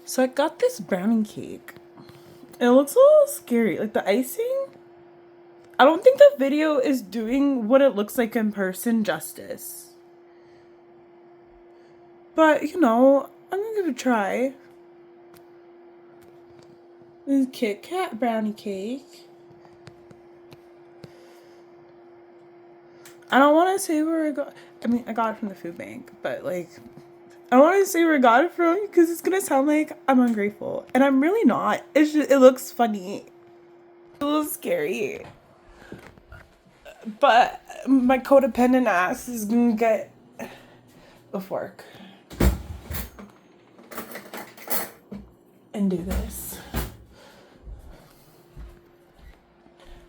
So I got this brownie cake. It looks a little scary. Like the icing, I don't think the video is doing what it looks like in person justice. But, I'm gonna give it a try. This is Kit Kat brownie cake. I don't want to say where I got. I got it from the food bank, but I don't want to say where I got it from because it's gonna sound like I'm ungrateful, and I'm really not. It looks funny, a little scary, but my codependent ass is gonna get a fork and do this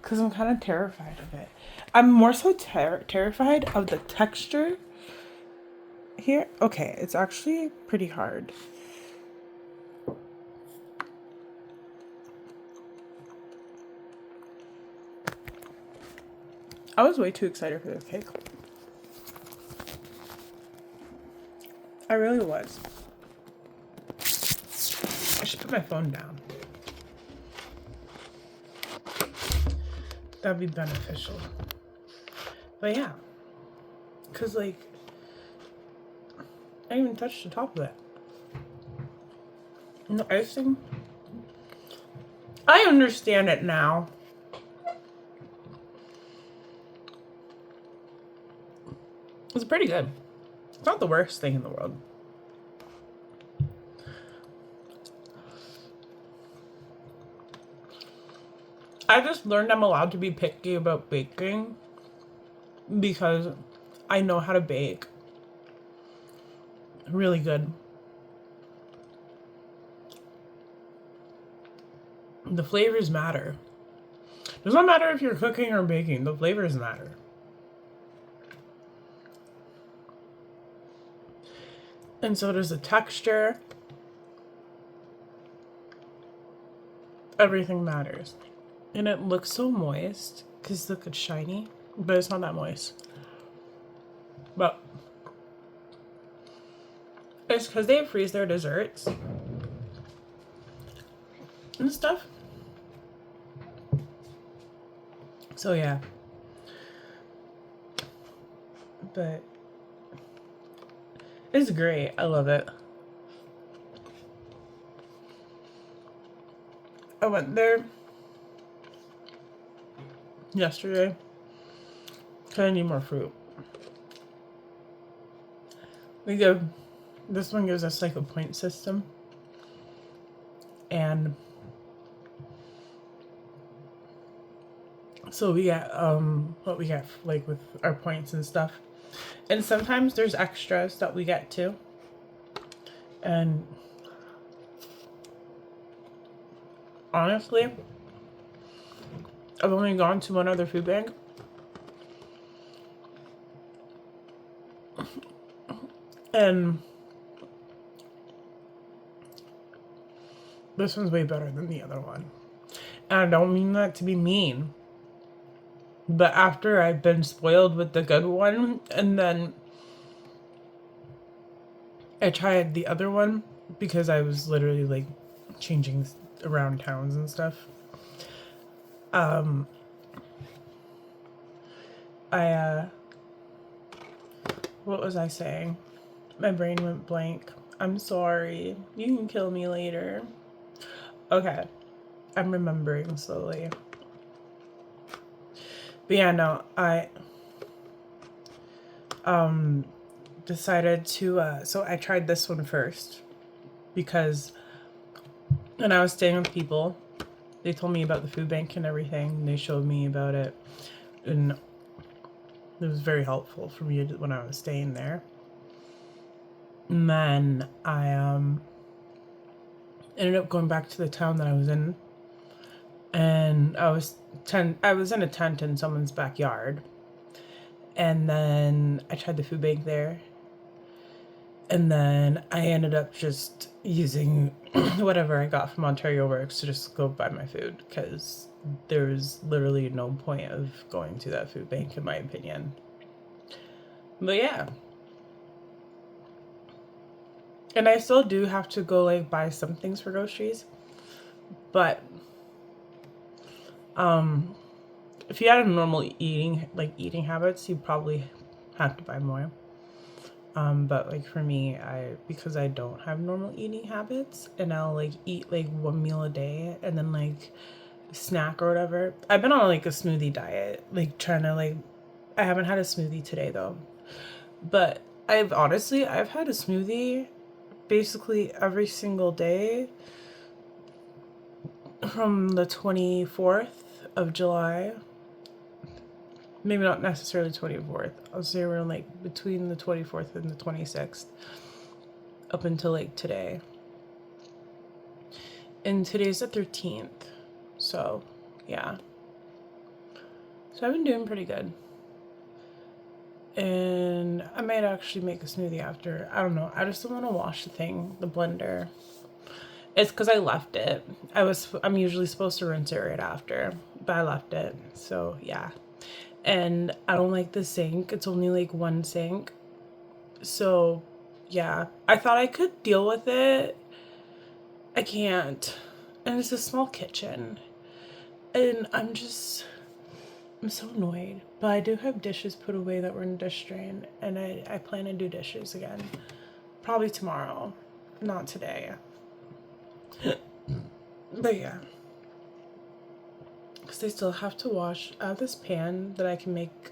because I'm kind of terrified of it. I'm more so terrified of the texture here. Okay, it's actually pretty hard. I was way too excited for this cake. I really was. I should put my phone down. That'd be beneficial. But yeah. Because, I didn't even touch the top of it. And the icing. I understand it now. It's pretty good. It's not the worst thing in the world. I just learned I'm allowed to be picky about baking because I know how to bake really good. The flavors matter. It does not matter if you're cooking or baking, the flavors matter. And so does the texture. Everything matters. And it looks so moist because look, it's shiny, but it's not that moist. But it's because they freeze their desserts and stuff. So yeah. But it's great. I love it. I went there yesterday because I need more fruit. This one gives us a point system. And so we get what we get with our points and stuff. And sometimes there's extras that we get too. And honestly, I've only gone to one other food bank. And this one's way better than the other one. And I don't mean that to be mean. But after I've been spoiled with the good one, and then I tried the other one because I was literally changing around towns and stuff. What was I saying? My brain went blank. I'm sorry. You can kill me later. Okay. I'm remembering slowly. But yeah, no, I decided to so I tried this one first because when I was staying with people, they told me about the food bank and everything. They showed me about it, and it was very helpful for me when I was staying there. And then I ended up going back to the town that I was in, and I was in a tent in someone's backyard. And then I tried the food bank there. And then I ended up just using whatever I got from Ontario Works to just go buy my food because there's literally no point of going to that food bank in my opinion. But yeah. And I still do have to go like buy some things for groceries. But if you had a normal eating habits, you probably have to buy more. But like for me, because I don't have normal eating habits and I'll like eat like one meal a day and then like snack or whatever. I've been on like a smoothie diet, like trying to like I haven't had a smoothie today though. But I've had a smoothie basically every single day from the 24th of July. Maybe not necessarily 24th. I'll say around like between the 24th and the 26th up until like today. And today's the 13th. So, yeah. So I've been doing pretty good. And I might actually make a smoothie after. I don't know. I just don't want to wash the blender. It's because I left it. I'm usually supposed to rinse it right after, but I left it. So, yeah. And I don't like the sink. It's only like one sink. So, yeah. I thought I could deal with it. I can't. And it's a small kitchen. And I'm so annoyed. But I do have dishes put away that were in the dish drain. And I plan to do dishes again. Probably tomorrow. Not today. But yeah. Because I still have to wash. I have this pan that I can make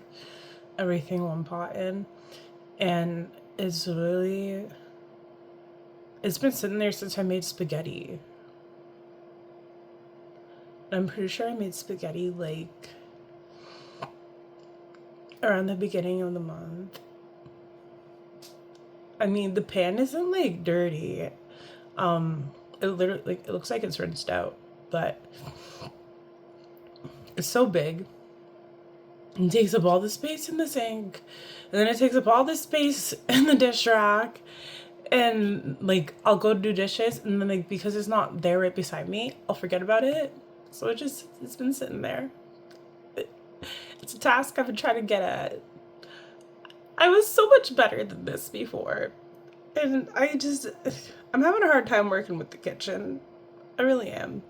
everything one pot in. And it's been sitting there since I made spaghetti. I'm pretty sure I made spaghetti like around the beginning of the month. I mean, the pan isn't like dirty. It looks like it's rinsed out, but it's so big. It takes up all the space in the sink, and then it takes up all the space in the dish rack. And like I'll go do dishes, and then like because it's not there right beside me, I'll forget about it. So it's been sitting there. It's a task I've been trying to get at. I was so much better than this before. And I'm having a hard time working with the kitchen. I really am.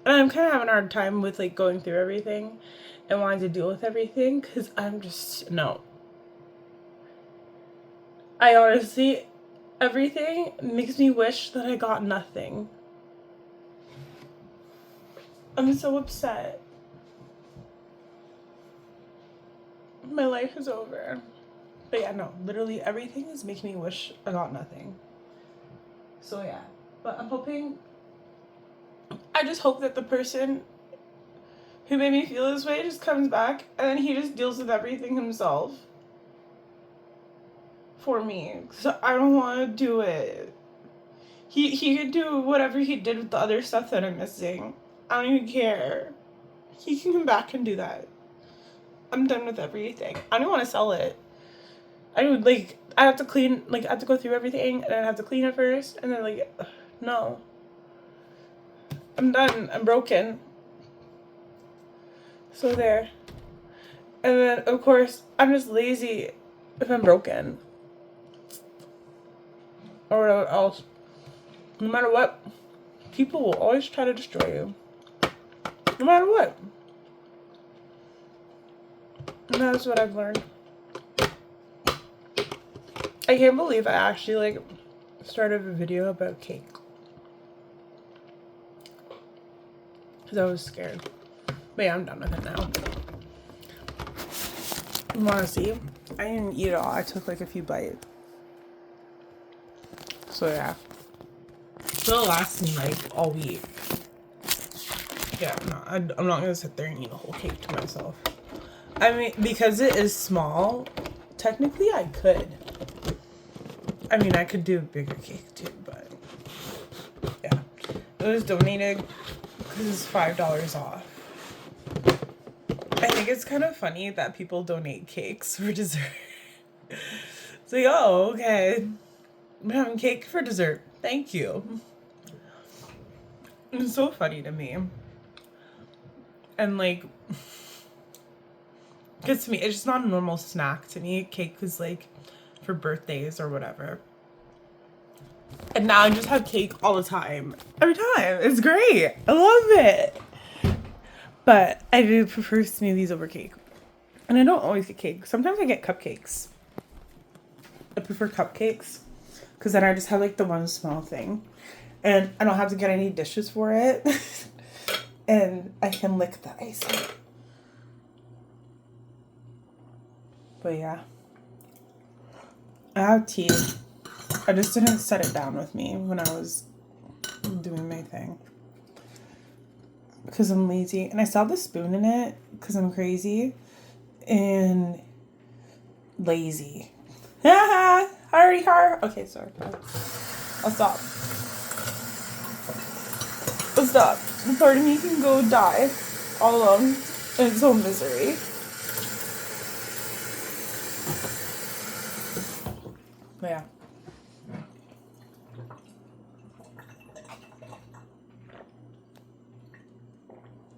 And I'm kind of having a hard time with like going through everything and wanting to deal with everything because no. I honestly, everything makes me wish that I got nothing. I'm so upset. My life is over. But yeah, no, literally everything is making me wish I got nothing. So yeah, but I just hope that the person who made me feel this way just comes back and then he just deals with everything himself for me. So I don't want to do it. He could do whatever he did with the other stuff that I'm missing. I don't even care. He can come back and do that. I'm done with everything. I don't want to sell it. I have to go through everything and I have to clean it first and then like, no. I'm done. I'm broken. So there. And then of course I'm just lazy if I'm broken. Or whatever else. No matter what, people will always try to destroy you. No matter what. And that's what I've learned. I can't believe I actually started a video about cake. Because I was scared. But yeah, I'm done with it now. You wanna see? I didn't eat it all. I took like a few bites. So yeah. It'll last me like all week. Yeah, I'm not gonna sit there and eat a whole cake to myself. I mean, because it is small, technically I could. I mean, I could do a bigger cake too, but yeah. It was donated because it's $5 off. I think it's kind of funny that people donate cakes for dessert. It's like, oh, okay. I'm having cake for dessert. Thank you. It's so funny to me. And because to me, it's just not a normal snack to me. Cake is for birthdays or whatever. And now I just have cake all the time. Every time. It's great. I love it. But I do prefer smoothies over cake. And I don't always get cake. Sometimes I get cupcakes. I prefer cupcakes. Because then I just have like the one small thing. And I don't have to get any dishes for it. And I can lick the icing. But yeah. I have tea. I just didn't set it down with me when I was doing my thing. Because I'm lazy. And I still have the spoon in it because I'm crazy. And lazy. Hurry. Okay, sorry. I'll stop. The part of me can go die all alone in its own misery. But yeah.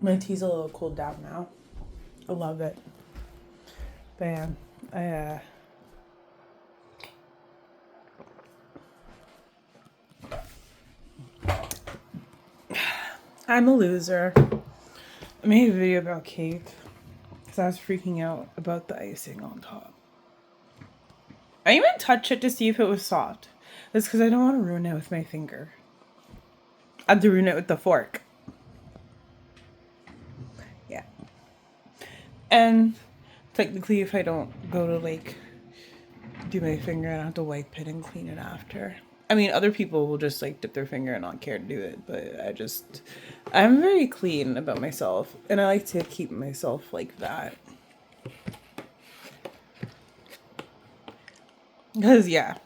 My tea's a little cooled down now. I love it. But yeah, I'm a loser. I made a video about cake because I was freaking out about the icing on top. I even touched it to see if it was soft. That's because I don't want to ruin it with my finger. I had to ruin it with the fork. Yeah. And technically, if I don't go to like do my finger, I don't have to wipe it and clean it after. I mean, other people will just like dip their finger and not care to do it, but I'm very clean about myself, and I like to keep myself like that. Because, yeah.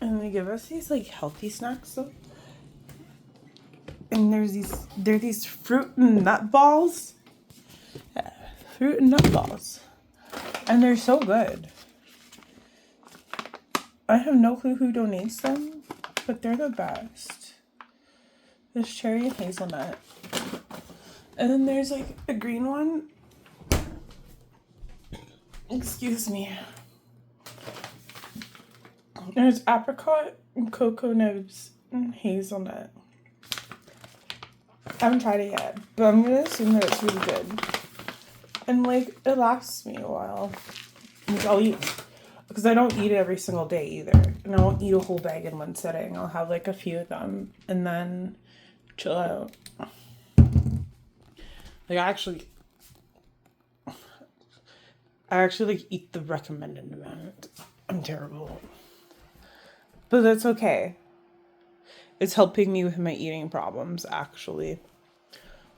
And they give us these like healthy snacks, though. And there are these fruit and nut balls. Yeah, fruit and nut balls. And they're so good. I have no clue who donates them, but they're the best. There's cherry and hazelnut. And then there's like a green one. Excuse me. There's apricot and cocoa nibs and hazelnut. I haven't tried it yet, but I'm gonna assume that it's really good. And like, it lasts me a while. Like, I'll eat, because I don't eat it every single day either. And I won't eat a whole bag in one sitting. I'll have like a few of them and then chill out. Like, I actually like eat the recommended amount. I'm terrible. But that's okay. It's helping me with my eating problems, actually.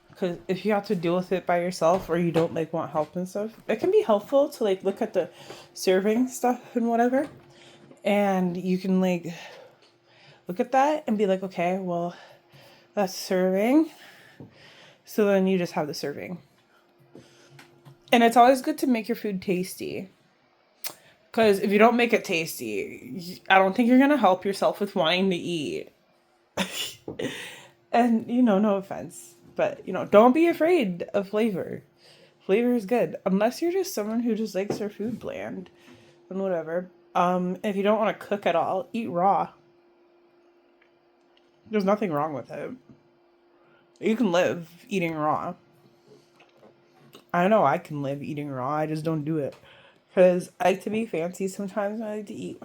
Because if you have to deal with it by yourself or you don't like want help and stuff, it can be helpful to like look at the serving stuff and whatever. And you can like look at that and be like, okay, well, that's serving. So then you just have the serving. And it's always good to make your food tasty. Because if you don't make it tasty, I don't think you're going to help yourself with wanting to eat. And, no offense. But, don't be afraid of flavor. Flavor is good. Unless you're just someone who just likes their food bland. And whatever. If you don't want to cook at all, eat raw. There's nothing wrong with it. You can live eating raw. I know I can live eating raw. I just don't do it. Because I like to be fancy sometimes when I like to eat.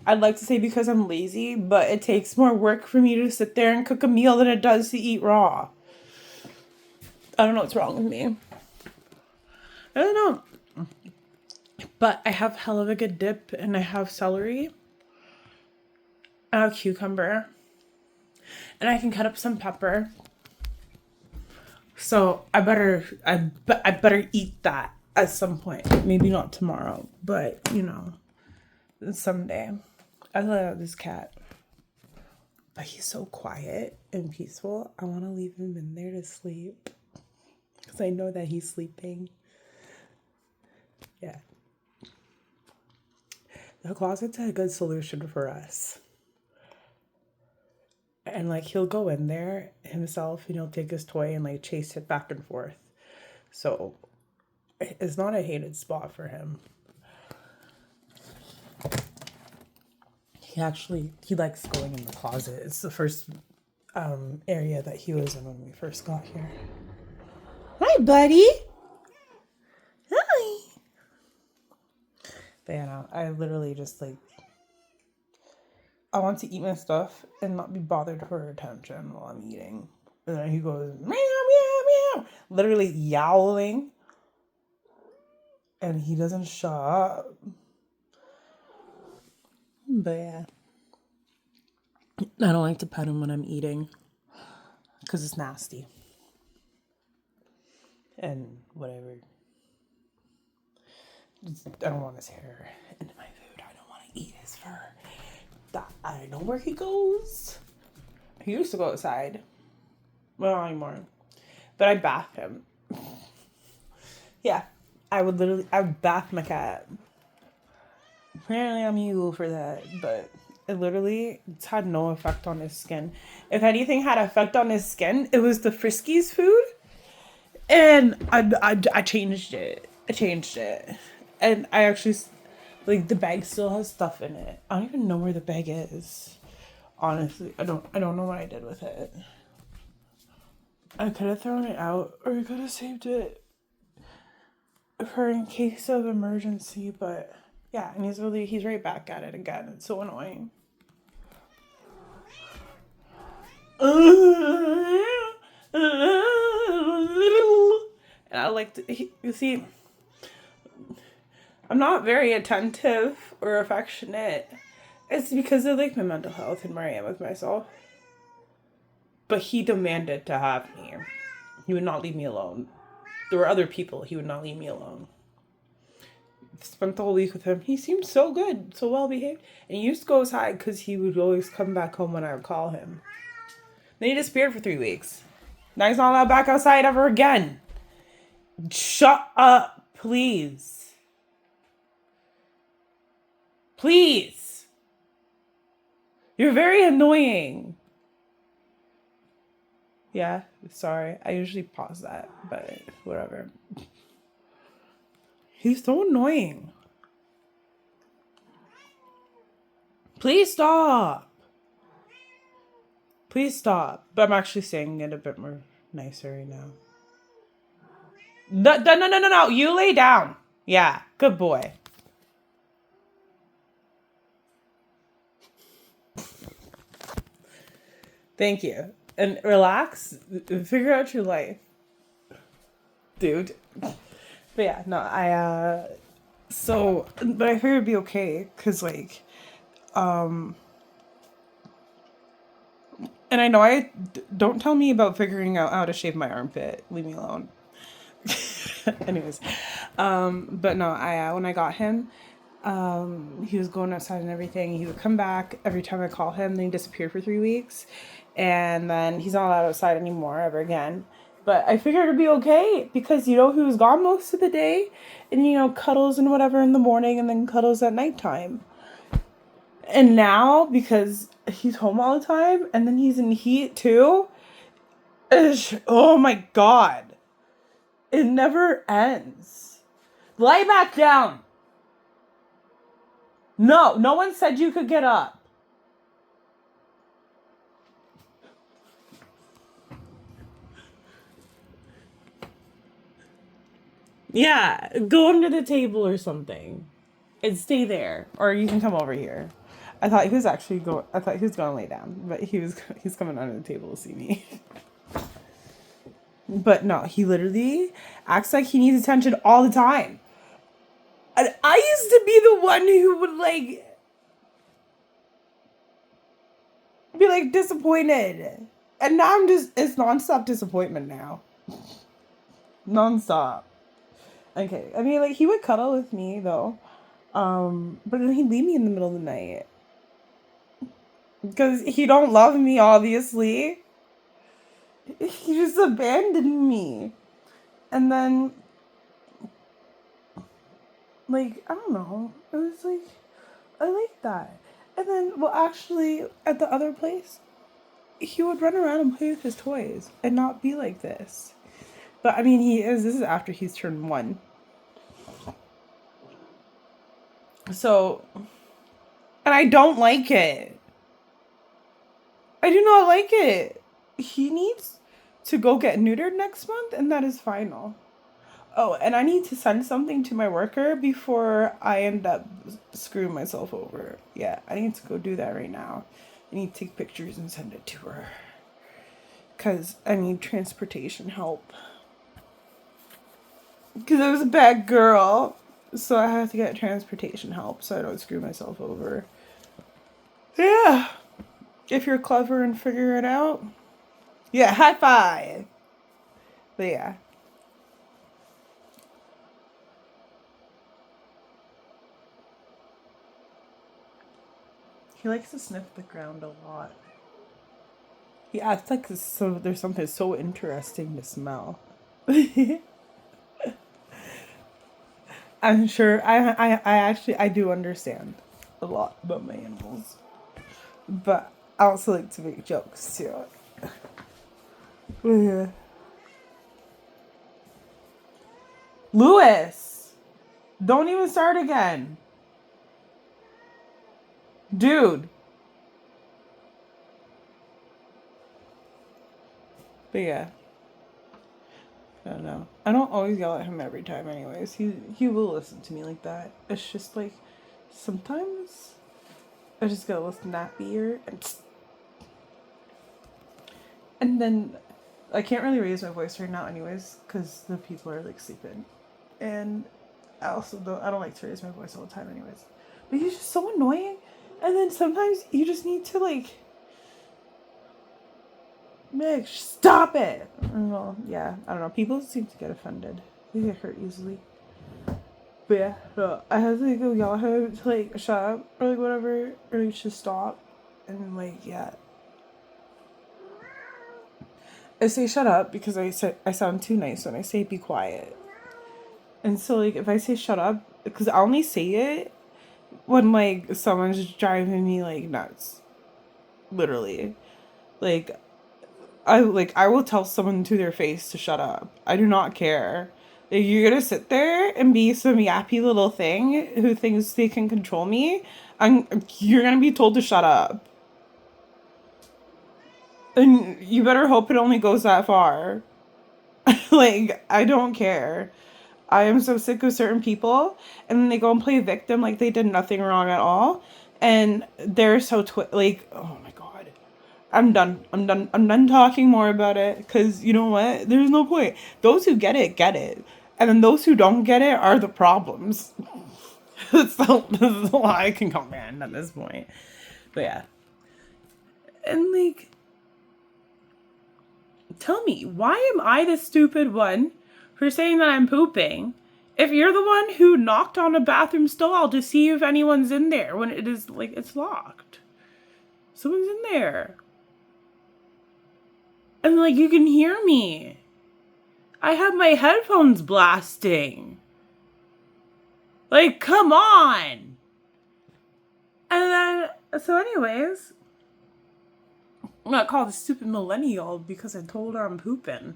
I'd like to say because I'm lazy, but it takes more work for me to sit there and cook a meal than it does to eat raw. I don't know what's wrong with me. I don't know. But I have hell of a good dip, and I have celery. I have cucumber. And I can cut up some pepper. So I better eat that at some point. Maybe not tomorrow, but someday. I love this cat. But he's so quiet and peaceful. I want to leave him in there to sleep. Because I know that he's sleeping. Yeah. The closet's a good solution for us. And like, he'll go in there himself and he'll take his toy and like chase it back and forth. So it's not a hated spot for him. He likes going in the closet. It's the first area that he was in when we first got here. Hi, buddy. Hi. But yeah, no, I literally just like, I want to eat my stuff and not be bothered for attention while I'm eating. And then he goes, meow, meow, meow, literally yowling. And he doesn't shut up. But yeah. I don't like to pet him when I'm eating because it's nasty. And whatever. I don't want his hair into my food. I don't want to eat his fur. I don't know where he goes. He used to go outside. Well, not anymore. But I bath him. Yeah. I would bath my cat. Apparently I'm evil for that, but it's had no effect on his skin. If anything had effect on his skin, it was the Friskies food. And I changed it. And I actually, like, the bag still has stuff in it. I don't even know where the bag is. Honestly, I don't know what I did with it. I could have thrown it out, or I could have saved it for in case of emergency, but yeah, and he's right back at it again. It's so annoying. And I like to, you see, I'm not very attentive or affectionate. It's because of like my mental health and where I am with myself. But he demanded to have me. He would not leave me alone. There were other people. He would not leave me alone. Spent the whole week with him. He seemed so good, so well behaved. And he used to go outside because he would always come back home when I would call him. Then he disappeared for 3 weeks. Now he's not allowed back outside ever again. Shut up, please. Please. You're very annoying. Yeah, sorry. I usually pause that, but whatever. He's so annoying. Please stop. Please stop. But I'm actually saying it a bit more nicer right now. No. You lay down. Yeah, good boy. Thank you. And relax. Figure out your life. Dude. But yeah, no, but I figured it'd be okay, because, like, and I know don't tell me about figuring out how to shave my armpit. Leave me alone. Anyways, but no, when I got him, he was going outside and everything. He would come back every time I call him. Then he disappeared for 3 weeks, and then he's not allowed outside anymore ever again. But I figured it'd be okay because, he was gone most of the day, and, cuddles and whatever in the morning, and then cuddles at nighttime. And now, because he's home all the time, and then he's in heat too, oh my God. It never ends. Lie back down. No one said you could get up. Yeah, go under the table or something and stay there, or you can come over here. I thought he was going to lay down, but he's coming under the table to see me. But no, he literally acts like he needs attention all the time. And I used to be the one who would be disappointed. And now it's nonstop disappointment now. Nonstop. Okay, I mean, he would cuddle with me, though. But then he'd leave me in the middle of the night. Because he don't love me, obviously. He just abandoned me. And then, I don't know. It was I like that. And then, well, actually, at the other place, he would run around and play with his toys and not be like this. But, I mean, this is after he's turned 1. So, And I don't like it. I do not like it. He needs to go get neutered next month, and that is final. Oh, and I need to send something to my worker before I end up screwing myself over. Yeah, I need to go do that right now. I need to take pictures and send it to her. Because I need transportation help. Because I was a bad girl. So I have to get transportation help so I don't screw myself over. Yeah. If you're clever and figure it out. Yeah, high five. But yeah. He likes to sniff the ground a lot. He acts like there's something so interesting to smell. I'm sure I actually I do understand a lot about my animals. But I also like to make jokes too. Yeah. Lewis! Don't even start again. Dude. But yeah. I don't know. I don't always yell at him every time anyways. He will listen to me like that. It's just like sometimes I just gotta listen that ear and then I can't really raise my voice right now anyways because the people are like sleeping. And I don't like to raise my voice all the time anyways. But he's just so annoying. And then sometimes you just need to like Meg, stop it! Well, yeah, I don't know. People seem to get offended. They get hurt easily. But yeah, no, I have to go yell at him to like shut up or like whatever, or like just stop. And like, yeah. I say shut up because I sound too nice when I say be quiet. And so like if I say shut up, because I only say it when like someone's driving me like nuts. Literally. Like I will tell someone to their face to shut up. I do not care. If you're gonna sit there and be some yappy little thing who thinks they can control me, you're gonna be told to shut up. And you better hope it only goes that far. Like, I don't care. I am so sick of certain people, and then they go and play victim like they did nothing wrong at all, and they're so like, oh my god. I'm done. I'm done talking more about it because you know what? There's no point. Those who get it. And then those who don't get it are the problems. That's all I can comment at this point. But yeah. And like, tell me, why am I the stupid one for saying that I'm pooping if you're the one who knocked on a bathroom stall to see if anyone's in there when it is like it's locked? Someone's in there. And like you can hear me. I have my headphones blasting. Like, come on. And then, so anyways, I'm not called a stupid millennial because I told her I'm pooping.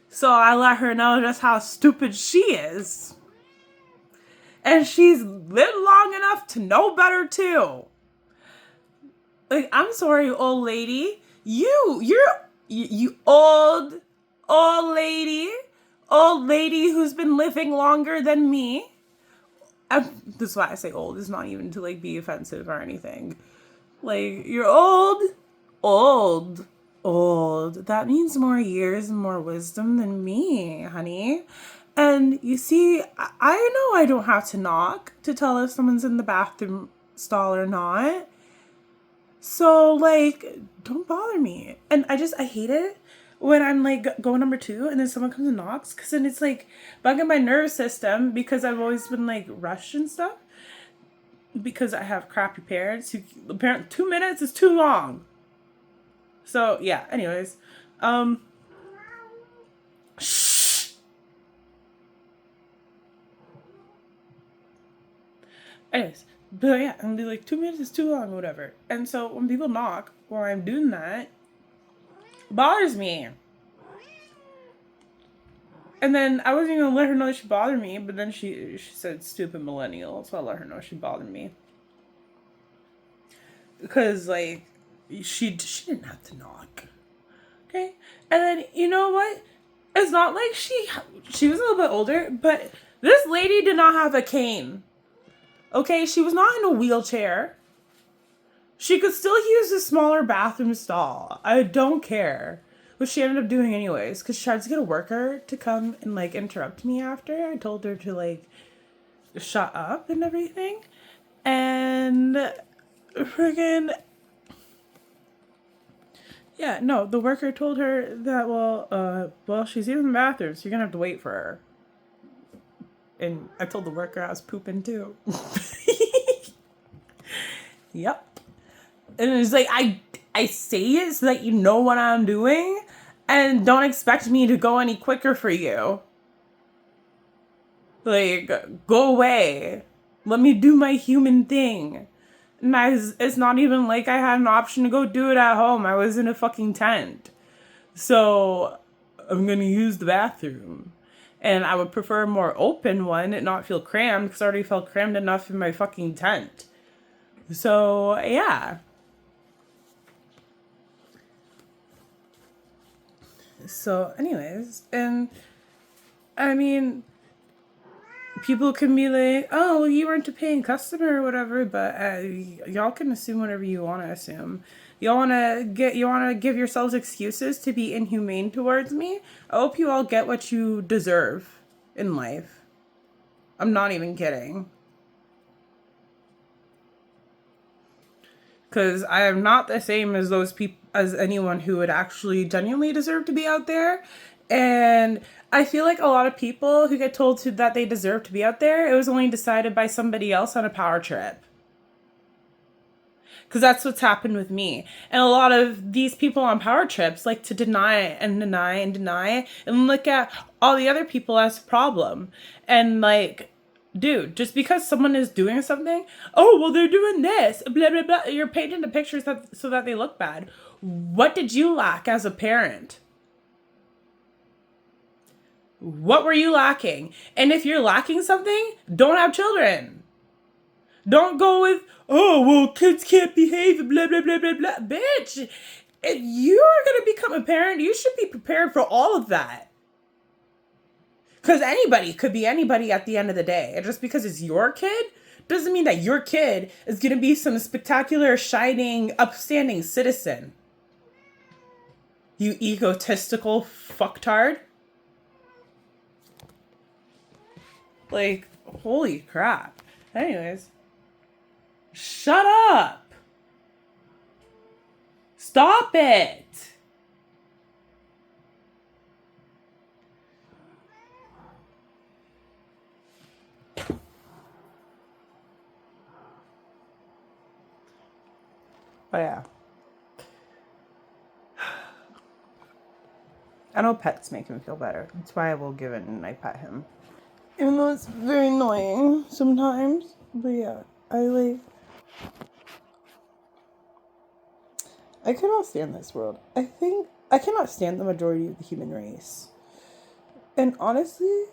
So I let her know just how stupid she is. And she's lived long enough to know better too. Like, I'm sorry, old lady. You old lady. Old lady who's been living longer than me. This is why I say old. It's not even to like be offensive or anything. Like, you're old. That means more years and more wisdom than me, honey. And you see, I know I don't have to knock to tell if someone's in the bathroom stall or not. So, like, don't bother me. And I hate it when I'm, like, going number 2 and then someone comes and knocks. Because then it's, like, bugging my nervous system because I've always been, like, rushed and stuff. Because I have crappy parents who, apparently 2 minutes is too long. So, yeah, anyways. Shh. Anyways. But yeah, and be like, 2 minutes is too long or whatever. And so when people knock while I'm doing that, it bothers me. And then I wasn't even gonna let her know she bothered me, but then she said stupid millennial, so I let her know she bothered me. Because like she didn't have to knock. Okay? And then you know what? It's not like she was a little bit older, but this lady did not have a cane. Okay, she was not in a wheelchair. She could still use a smaller bathroom stall. I don't care. Which she ended up doing anyways, because she tried to get a worker to come and like interrupt me after. I told her to like shut up and everything. And friggin' yeah, no, the worker told her that well, she's using the bathroom, so you're gonna have to wait for her. And I told the worker I was pooping too. Yep. And it's like I say it so that you know what I'm doing and don't expect me to go any quicker for you. Like, go away. Let me do my human thing. And it's not even like I had an option to go do it at home. I was in a fucking tent. So, I'm gonna use the bathroom. And I would prefer a more open one and not feel crammed because I already felt crammed enough in my fucking tent. So, yeah. So, anyways, and I mean, people can be like, oh, well, you weren't a paying customer or whatever, but y'all can assume whatever you want to assume. You want to give yourselves excuses to be inhumane towards me? I hope you all get what you deserve in life. I'm not even kidding. Because I am not the same as those people, as anyone who would actually genuinely deserve to be out there. And I feel like a lot of people who get told that they deserve to be out there, it was only decided by somebody else on a power trip. Because that's what's happened with me. And a lot of these people on power trips like to deny and deny and deny and look at all the other people as a problem. And like, dude, just because someone is doing something, oh, well, they're doing this, blah, blah, blah. You're painting the pictures so that they look bad. What did you lack as a parent? What were you lacking? And if you're lacking something, don't have children. Don't go with, oh, well, kids can't behave, blah, blah, blah, blah, blah. Bitch, if you are going to become a parent, you should be prepared for all of that. Because anybody could be anybody at the end of the day. And just because it's your kid doesn't mean that your kid is going to be some spectacular, shining, upstanding citizen. You egotistical fucktard. Like, holy crap. Anyways. Shut up. Stop it. Oh, yeah. I know pets make him feel better. That's why I will give it and I pet him. Even though it's very annoying sometimes. But yeah, I cannot stand this world. I think I cannot stand the majority of the human race. And honestly,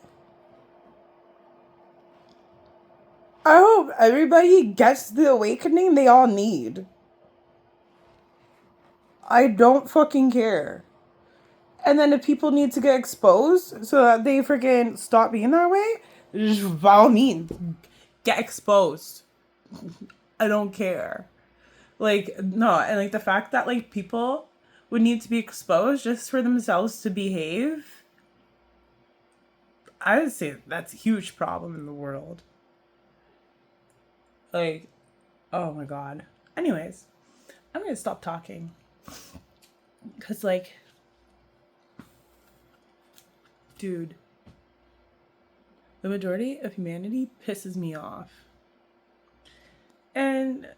I hope everybody gets the awakening they all need. I don't fucking care. And then if people need to get exposed so that they freaking stop being that way, by all means, get exposed. I don't care. Like, no, and like the fact that like people would need to be exposed just for themselves to behave, I would say that's a huge problem in the world. Like, oh my god. Anyways, I'm gonna stop talking. Because, like, dude, the majority of humanity pisses me off. And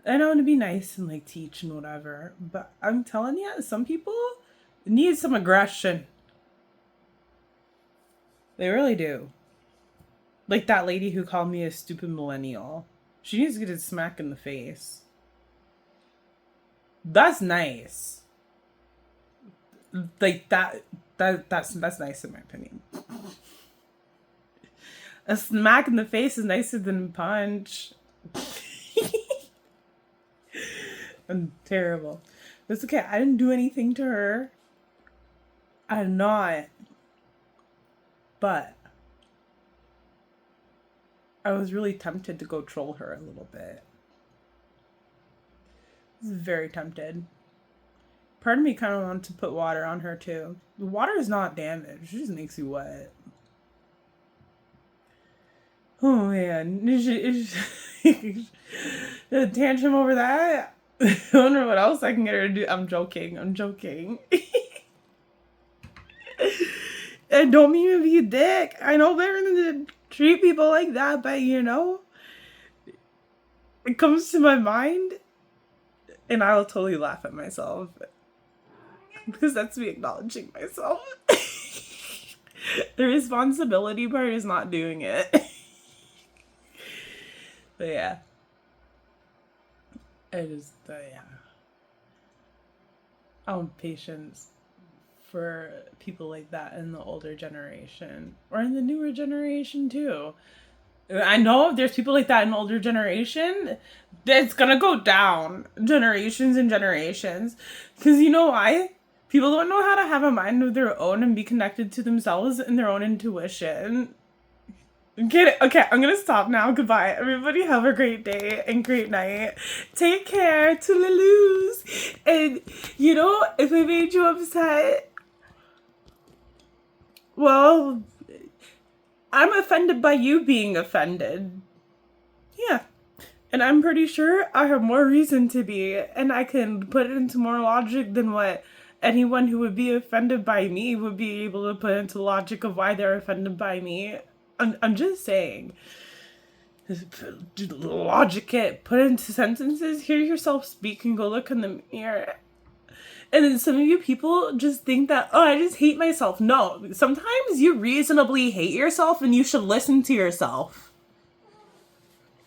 I know to be nice and, like, teach and whatever, but I'm telling you, some people need some aggression. They really do. Like that lady who called me a stupid millennial. She needs to get a smack in the face. That's nice. Like that's nice in my opinion. A smack in the face is nicer than a punch. I'm terrible. It's okay. I didn't do anything to her. I'm not. But I was really tempted to go troll her a little bit. I was very tempted. Part of me kind of wanted to put water on her too. The water is not damaged. It just makes you wet. Oh man. A tantrum over that? I wonder what else I can get her to do. I'm joking. And don't mean to be a dick. I know better than to treat people like that, but you know, it comes to my mind and I will totally laugh at myself. Because that's me acknowledging myself. The responsibility part is not doing it. But yeah. I just, yeah. I don't have patience for people like that in the older generation. Or in the newer generation too. I know there's people like that in the older generation. It's gonna go down generations and generations. Because you know why? People don't know how to have a mind of their own and be connected to themselves and their own intuition. Get it? Okay, I'm gonna stop now. Goodbye. Everybody have a great day and great night. Take care. Toodaloo. And, you know, if I made you upset, well, I'm offended by you being offended. Yeah. And I'm pretty sure I have more reason to be, and I can put it into more logic than what anyone who would be offended by me would be able to put into logic of why they're offended by me. I'm just saying. Logic it, put it into sentences, hear yourself speak, and go look in the mirror. And then some of you people just think that, oh, I just hate myself. No, sometimes you reasonably hate yourself and you should listen to yourself.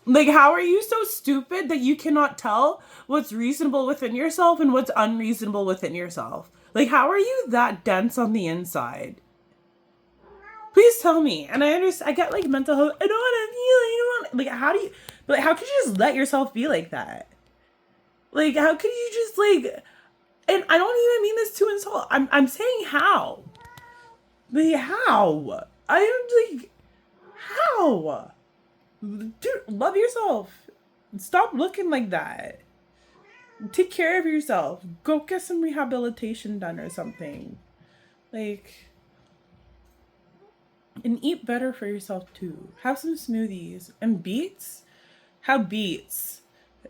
Like, how are you so stupid that you cannot tell what's reasonable within yourself and what's unreasonable within yourself? Like, how are you that dense on the inside? Please tell me. And I get like mental health. I don't want to feel. I don't want. Like, how do you? Like, how could you just let yourself be like that? Like, how could you just like? And I don't even mean this to insult. I'm saying how. Like, how? I am like, how? Dude, love yourself. Stop looking like that. Take care of yourself. Go get some rehabilitation done or something. Like, and eat better for yourself too. Have some smoothies and beets. Have beets.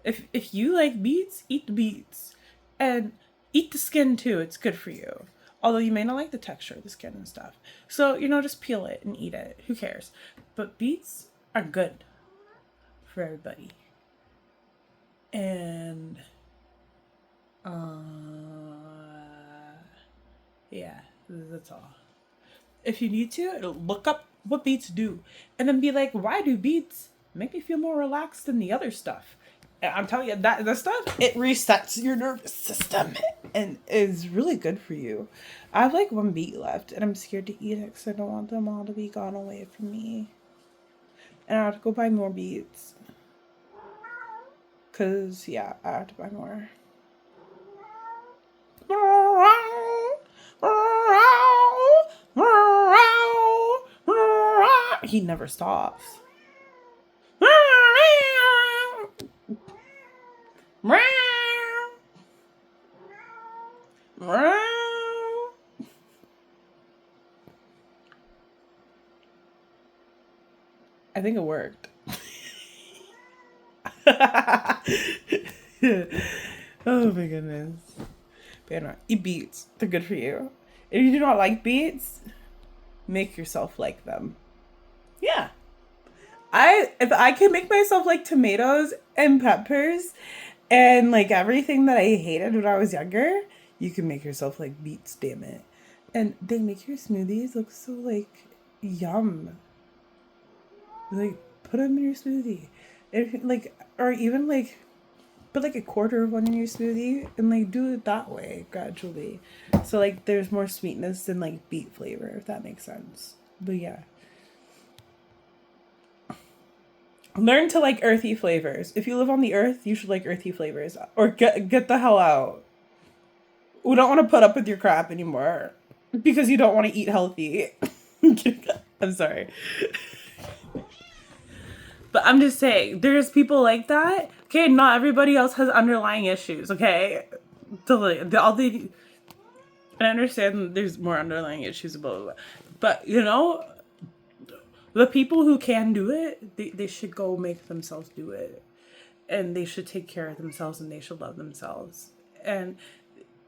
If you like beets, eat the beets, and eat the skin too. It's good for you. Although you may not like the texture of the skin and stuff. So, you know, just peel it and eat it. Who cares? But beets are good for everybody. And yeah, that's all. If you need to, look up what beets do. And then be like, why do beets make me feel more relaxed than the other stuff? And I'm telling you, that the stuff, it resets your nervous system and is really good for you. I have like one beet left and I'm scared to eat it because I don't want them all to be gone away from me. And I have to go buy more beets. Because, yeah, I have to buy more. He never stops. I think it worked. Oh my goodness. But no, eat beets. They're good for you. If you do not like beets, make yourself like them. Yeah. If I can make myself like tomatoes and peppers and like everything that I hated when I was younger, you can make yourself like beets, damn it. And they make your smoothies look so like yum. Like put them in your smoothie. If, like, or even like put like a quarter of one in your smoothie and like do it that way gradually. So like there's more sweetness than like beet flavor, if that makes sense. But yeah. Learn to like earthy flavors. If you live on the earth, you should like earthy flavors. Or get the hell out. We don't want to put up with your crap anymore. Because you don't want to eat healthy. I'm sorry. But I'm just saying, there's people like that. Okay, not everybody else has underlying issues, okay? And I understand there's more underlying issues, blah, blah, blah. But, you know, the people who can do it, they should go make themselves do it. And they should take care of themselves and they should love themselves. And,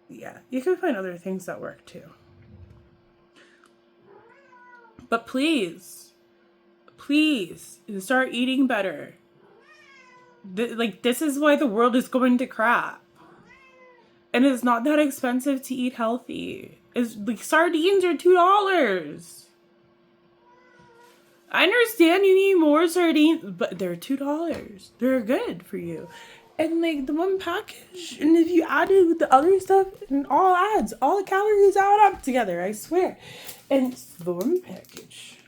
yeah, you can find other things that work too. But please start eating better. This is why the world is going to crap. And it's not that expensive to eat healthy. It's like sardines are $2. I understand you need more sardines, but they're $2. They're good for you. And like the one package, and if you add it with the other stuff, and all adds, all the calories add up together, I swear. And it's the one package.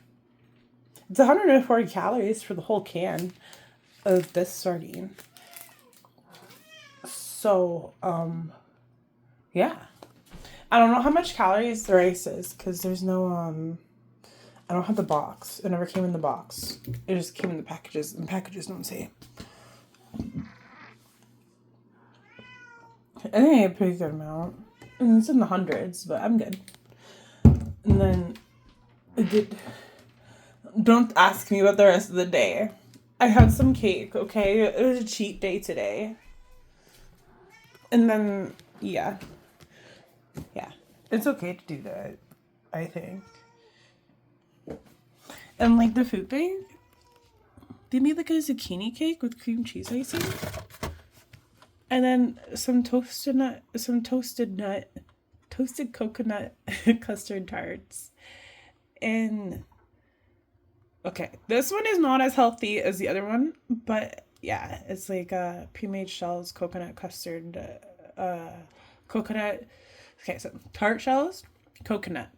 It's 140 calories for the whole can of this sardine. So, yeah. I don't know how much calories the rice is, because there's no, I don't have the box. It never came in the box. It just came in the packages, and packages don't say. I think I had a pretty good amount. And it's in the hundreds, but I'm good. And then I did. Don't ask me about the rest of the day. I had some cake, okay? It was a cheat day today. And then, yeah. Yeah. It's okay to do that, I think. And like the food bank, they made like a zucchini cake with cream cheese icing. And then some toasted coconut custard tarts. And okay, this one is not as healthy as the other one, but yeah, it's like pre-made shells, coconut custard, coconut. Okay, so tart shells, coconut,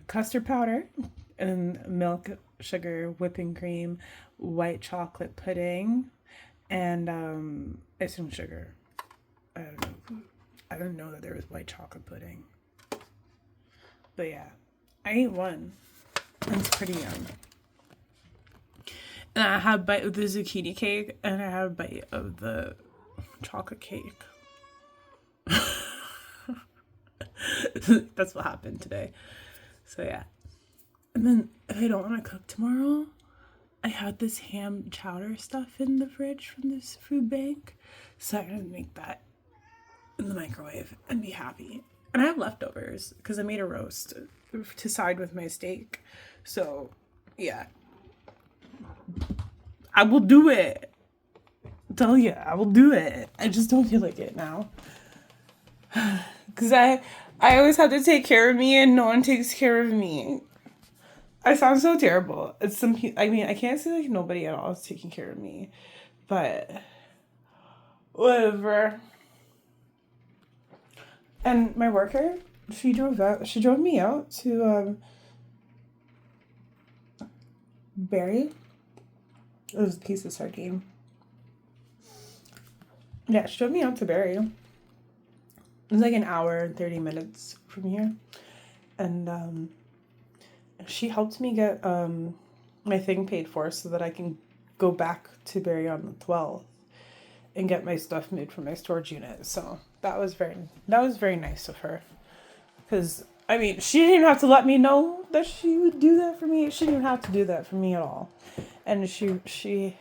custard powder, and milk, sugar, whipping cream, white chocolate pudding, and icing sugar. I don't know that there was white chocolate pudding, but yeah, I ate one. It's pretty yum. And I had a bite of the zucchini cake, and I had a bite of the chocolate cake. That's what happened today. So yeah. And then if I don't want to cook tomorrow, I had this ham chowder stuff in the fridge from this food bank. So I'm going to make that in the microwave and be happy. And I have leftovers because I made a roast to side with my steak. So yeah. I will do it. Tell you, I will do it. I just don't feel like it now. Because I always have to take care of me and no one takes care of me. I sound so terrible. It's some. I mean, I can't say like nobody at all is taking care of me. But whatever. And my worker, she drove me out to Barrie. It was a piece of sardine. Yeah, she drove me out to Barrie. It was like an hour and 30 minutes from here. And she helped me get my thing paid for so that I can go back to Barrie on the 12th and get my stuff moved from my storage unit. So that was very nice of her. Because, I mean, she didn't have to let me know that she would do that for me. She didn't have to do that for me at all. And she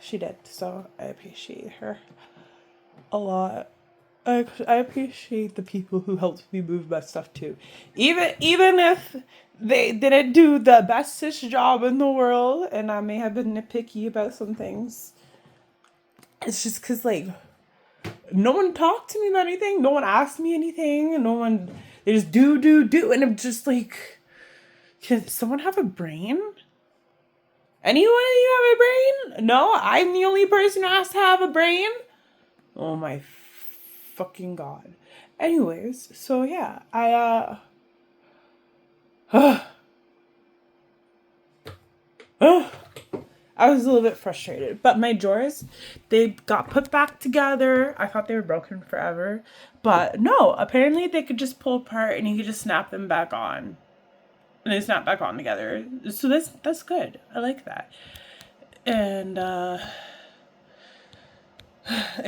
did. So I appreciate her a lot. I appreciate the people who helped me move my stuff too. Even if they didn't do the bestest job in the world and I may have been nitpicky about some things. It's just because, like, no one talked to me about anything. No one asked me anything. They just do. And I'm just like, can someone have a brain? Anyone of you have a brain? No? I'm the only person who has to have a brain? Oh my fucking god. Anyways, so yeah, I was a little bit frustrated, but my drawers, they got put back together. I thought they were broken forever, but no, apparently they could just pull apart and you could just snap them back on. And they snap back on together. So that's good. I like that. And I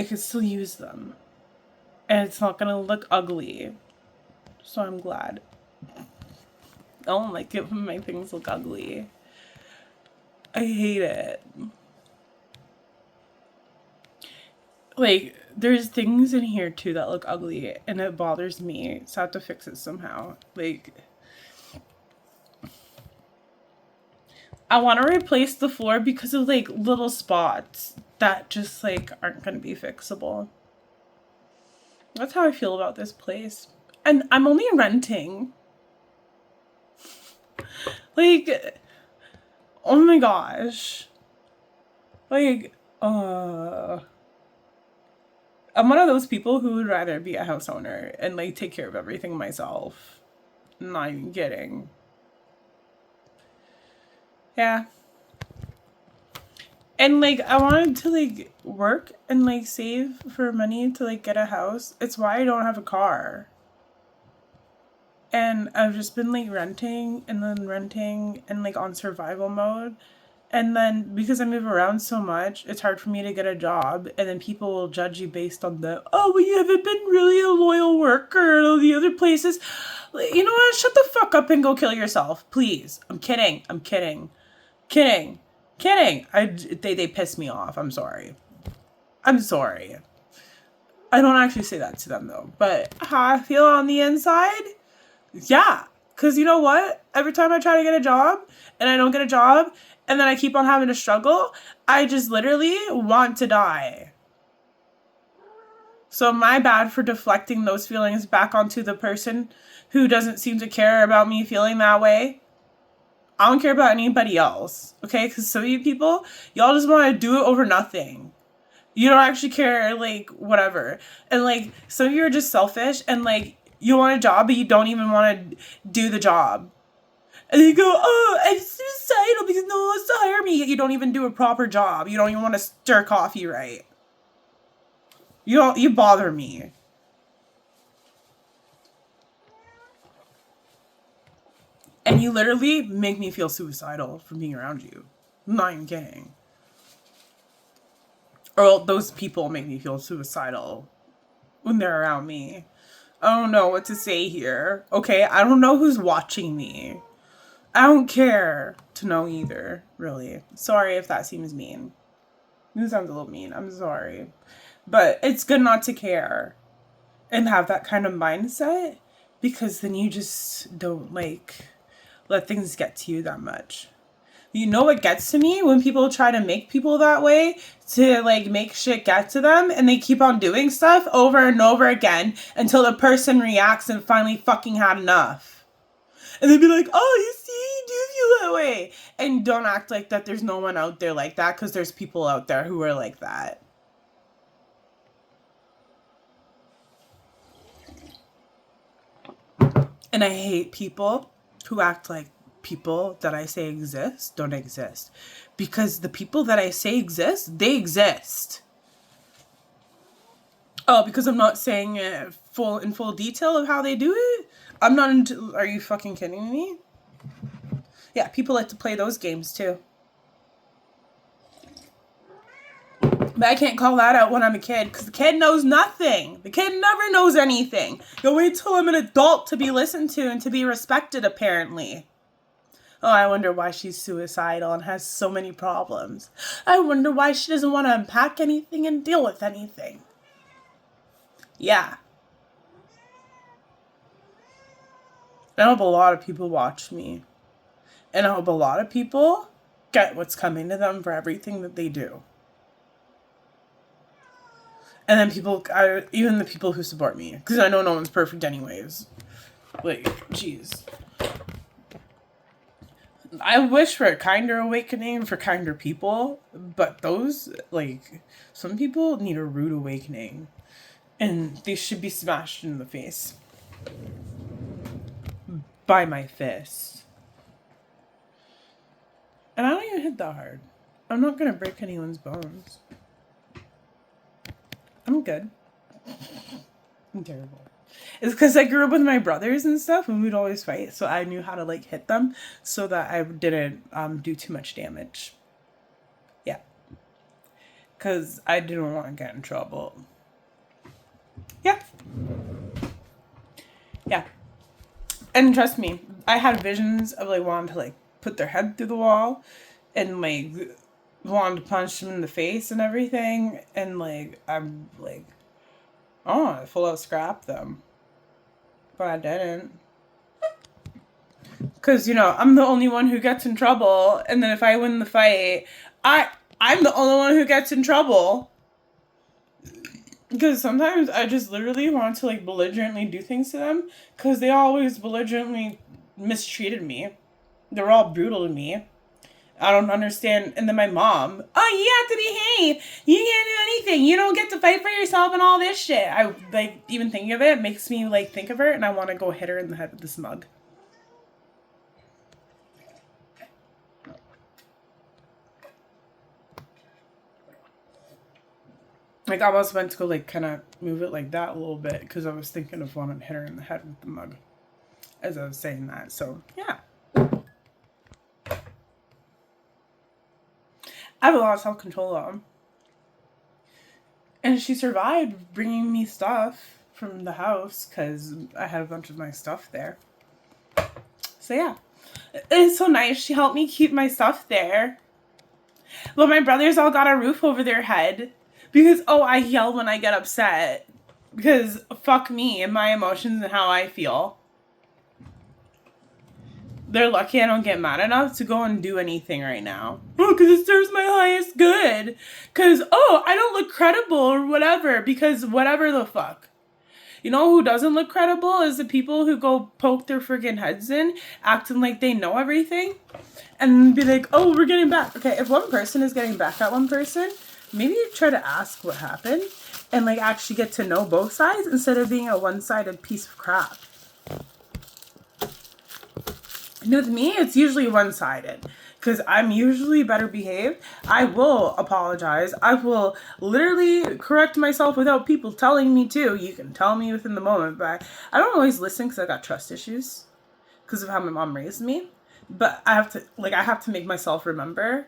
can still use them. And it's not gonna look ugly. So I'm glad. I don't like it when my things look ugly. I hate it. Like, there's things in here too that look ugly and it bothers me. So I have to fix it somehow. Like, I want to replace the floor because of like little spots that just like aren't going to be fixable. That's how I feel about this place. And I'm only renting. Like, oh my gosh. Like, I'm one of those people who would rather be a house owner and like take care of everything myself. Not even kidding. Yeah. And like I wanted to like work and like save for money to like get a house. It's why I don't have a car. And I've just been like renting and like on survival mode. And then because I move around so much, it's hard for me to get a job. And then people will judge you based on the, oh, well, you haven't been really a loyal worker or the other places. You know what? Shut the fuck up and go kill yourself, please. I'm kidding. Kidding. They piss me off. I'm sorry. I don't actually say that to them though. But how I feel on the inside? Yeah. Because you know what? Every time I try to get a job and I don't get a job and then I keep on having to struggle, I just literally want to die. So my bad for deflecting those feelings back onto the person who doesn't seem to care about me feeling that way. I don't care about anybody else, okay? Because some of you people, y'all just want to do it over nothing. You don't actually care, like, whatever. And, like, some of you are just selfish and, like, you want a job, but you don't even want to do the job. And you go, oh, I'm suicidal because no one wants to hire me. You don't even do a proper job. You don't even want to stir coffee right. You bother me. And you literally make me feel suicidal from being around you. I'm not even kidding. Or those people make me feel suicidal when they're around me. I don't know what to say here. Okay, I don't know who's watching me. I don't care to know either, really. Sorry if that seems mean. It sounds a little mean. I'm sorry. But it's good not to care and have that kind of mindset because then you just don't, like, let things get to you that much. You know what gets to me? When people try to make people that way to like make shit get to them and they keep on doing stuff over and over again until the person reacts and finally fucking had enough. And they'd be like, oh, you see, you do feel that way. And don't act like that there's no one out there like that because there's people out there who are like that. And I hate people who act like people that I say exist don't exist. Because the people that I say exist, they exist. Oh, because I'm not saying it in full detail of how they do it? I'm not into... Are you fucking kidding me? Yeah, people like to play those games too. But I can't call that out when I'm a kid, because the kid knows nothing. The kid never knows anything. You'll wait till I'm an adult to be listened to and to be respected, apparently. Oh, I wonder why she's suicidal and has so many problems. I wonder why she doesn't want to unpack anything and deal with anything. Yeah. I hope a lot of people watch me. And I hope a lot of people get what's coming to them for everything that they do. And then even the people who support me. Because I know no one's perfect anyways. Like, jeez. I wish for a kinder awakening for kinder people, but those, like, some people need a rude awakening, and they should be smashed in the face by my fist. And I don't even hit that hard. I'm not gonna break anyone's bones. I'm good. I'm terrible. It's because I grew up with my brothers and stuff, and we'd always fight, so I knew how to like hit them so that I didn't do too much damage. Yeah, because I didn't want to get in trouble. Yeah, yeah, and trust me, I had visions of like wanting to like put their head through the wall, and like wanted to punch them in the face and everything, and like I'm like, oh, I full out scrap them, but I didn't. Because, you know, I'm the only one who gets in trouble, and then if I win the fight, I'm the only one who gets in trouble. Because sometimes I just literally want to, like, belligerently do things to them, because they always belligerently mistreated me. They're all brutal to me. I don't understand. And then my mom, oh, you have to behave. You can't do anything. You don't get to fight for yourself and all this shit. I, like, even thinking of it makes me, like, think of her, and I want to go hit her in the head with this mug. Like, I almost went to go, like, kind of move it like that a little bit because I was thinking of wanting to hit her in the head with the mug as I was saying that. So, yeah. I have a lot of self-control on. And she survived bringing me stuff from the house because I had a bunch of my stuff there. So, yeah. It's so nice. She helped me keep my stuff there. But my brothers all got a roof over their head because, oh, I yell when I get upset. Because fuck me and my emotions and how I feel. They're lucky I don't get mad enough to go and do anything right now. Oh, because it serves my highest good. Because, oh, I don't look credible or whatever. Because whatever the fuck. You know who doesn't look credible is the people who go poke their freaking heads in, acting like they know everything. And be like, oh, we're getting back. Okay, if one person is getting back at one person, maybe try to ask what happened. And, like, actually get to know both sides instead of being a one-sided piece of crap. And with me, it's usually one-sided because I'm usually better behaved. I will apologize. I will literally correct myself without people telling me to. You can tell me within the moment, but I don't always listen because I got trust issues because of how my mom raised me. But I have to make myself remember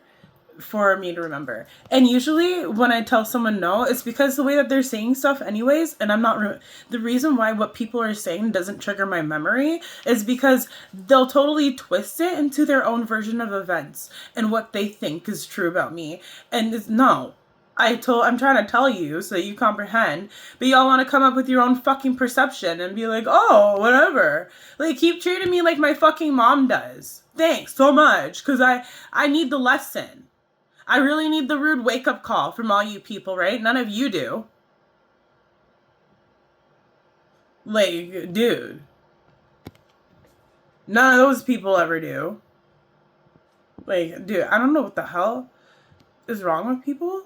for me to remember. And usually when I tell someone no, it's because the way that they're saying stuff anyways, and I'm not the reason why what people are saying doesn't trigger my memory is because they'll totally twist it into their own version of events and what they think is true about me. And it's no. I'm trying to tell you so you comprehend, but y'all want to come up with your own fucking perception and be like, oh, whatever. Like, keep treating me like my fucking mom does. Thanks so much, because I need the lesson. I really need the rude wake-up call from all you people, right? None of you do. Like, dude. None of those people ever do. Like, dude, I don't know what the hell is wrong with people.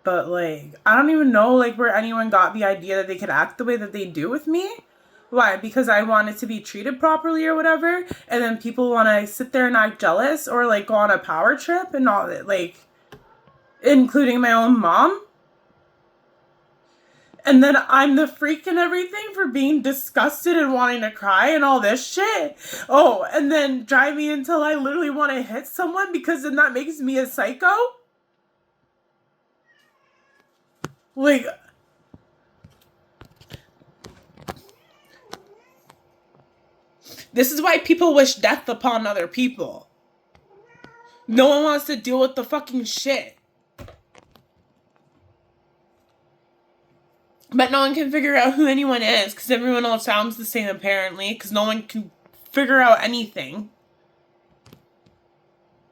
But, like, I don't even know, like, where anyone got the idea that they could act the way that they do with me. Why? Because I wanted to be treated properly or whatever. And then people want to sit there and act jealous or, like, go on a power trip and all that. Like, including my own mom. And then I'm the freak and everything for being disgusted and wanting to cry and all this shit. Oh, and then drive me until I literally want to hit someone because then that makes me a psycho? Like, this is why people wish death upon other people. No one wants to deal with the fucking shit. But no one can figure out who anyone is because everyone else sounds the same apparently because no one can figure out anything.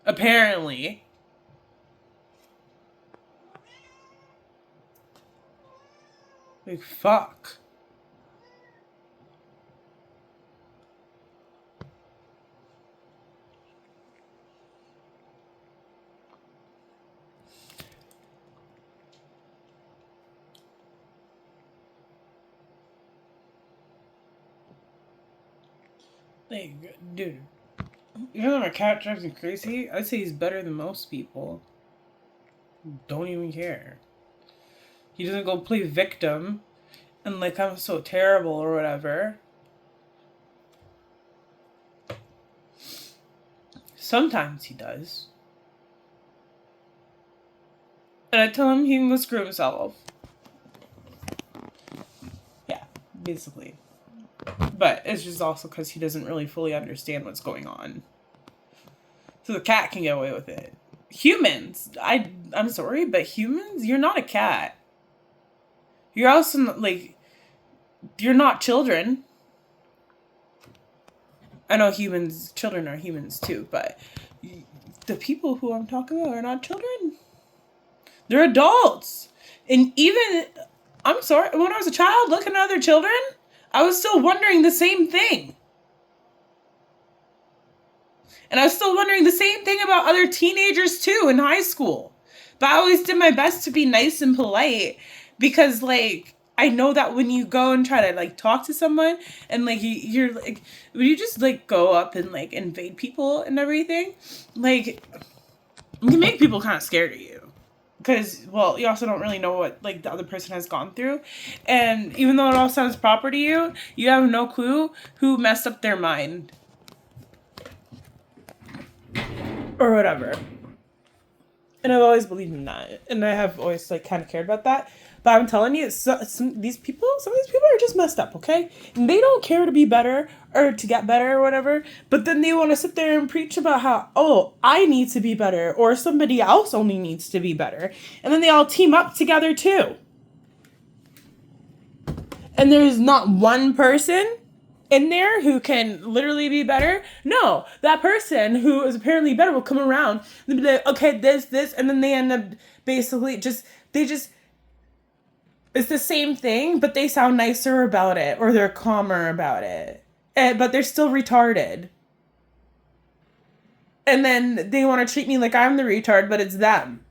Apparently. Like, fuck. Like, dude, even though my cat drives me crazy, I'd say he's better than most people. Don't even care. He doesn't go play victim and like I'm so terrible or whatever. Sometimes he does. And I tell him he can go screw himself. Yeah, basically. But it's just also because he doesn't really fully understand what's going on. So the cat can get away with it. Humans, I'm sorry, but humans, you're not a cat. You're also like, you're not children. I know children are humans too, but the people who I'm talking about are not children. They're adults. And even, I'm sorry, when I was a child looking at other children, I was still wondering the same thing. And I was still wondering the same thing about other teenagers too in high school. But I always did my best to be nice and polite because, like, I know that when you go and try to, like, talk to someone and, like, you're, like, when you just, like, go up and, like, invade people and everything, like, you can make people kind of scared of you. Because, well, you also don't really know what, like, the other person has gone through. And even though it all sounds proper to you, you have no clue who messed up their mind. Or whatever. And I've always believed in that. And I have always, like, kind of cared about that. But I'm telling you, some of these people are just messed up, okay? And they don't care to be better or to get better or whatever. But then they want to sit there and preach about how, oh, I need to be better or somebody else only needs to be better. And then they all team up together too. And there's not one person in there who can literally be better. No, that person who is apparently better will come around and be like, okay, this, and then they end up basically it's the same thing, but they sound nicer about it or they're calmer about it. But they're still retarded. And then they want to treat me like I'm the retard, but it's them.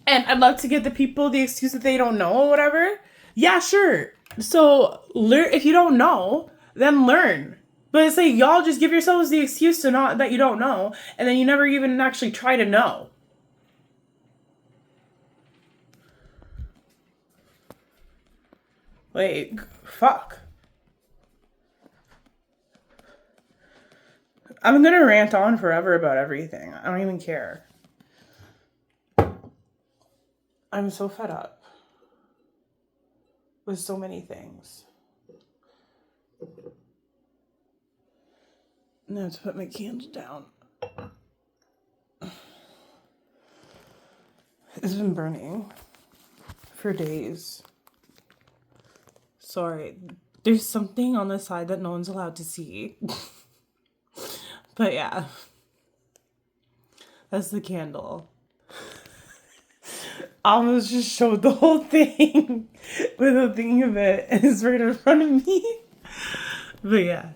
And I'd love to give the people the excuse that they don't know or whatever. Yeah, sure. So, if you don't know, then learn. But it's like, y'all just give yourselves the excuse to not that you don't know, and then you never even actually try to know. Like, fuck. I'm gonna rant on forever about everything. I don't even care. I'm so fed up with so many things. Now I have to put my candle down. It's been burning for days. Sorry. There's something on the side that no one's allowed to see. But yeah. That's the candle. Almost just showed the whole thing without thinking of it, and it's right in front of me. But yeah.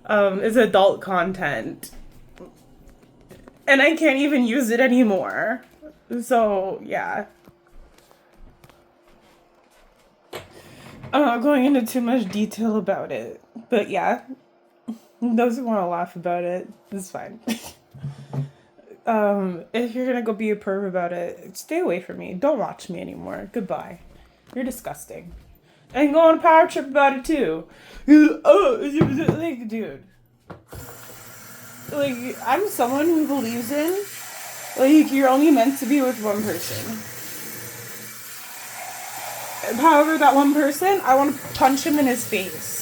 It's adult content. And I can't even use it anymore. So, yeah. I'm not going into too much detail about it. But yeah. Those who want to laugh about it, it's fine. If you're gonna go be a perv about it, stay away from me. Don't watch me anymore. Goodbye. You're disgusting. And go on a power trip about it too. Oh, like, dude. Like, I'm someone who believes in, like, you're only meant to be with one person. However, that one person, I want to punch him in his face.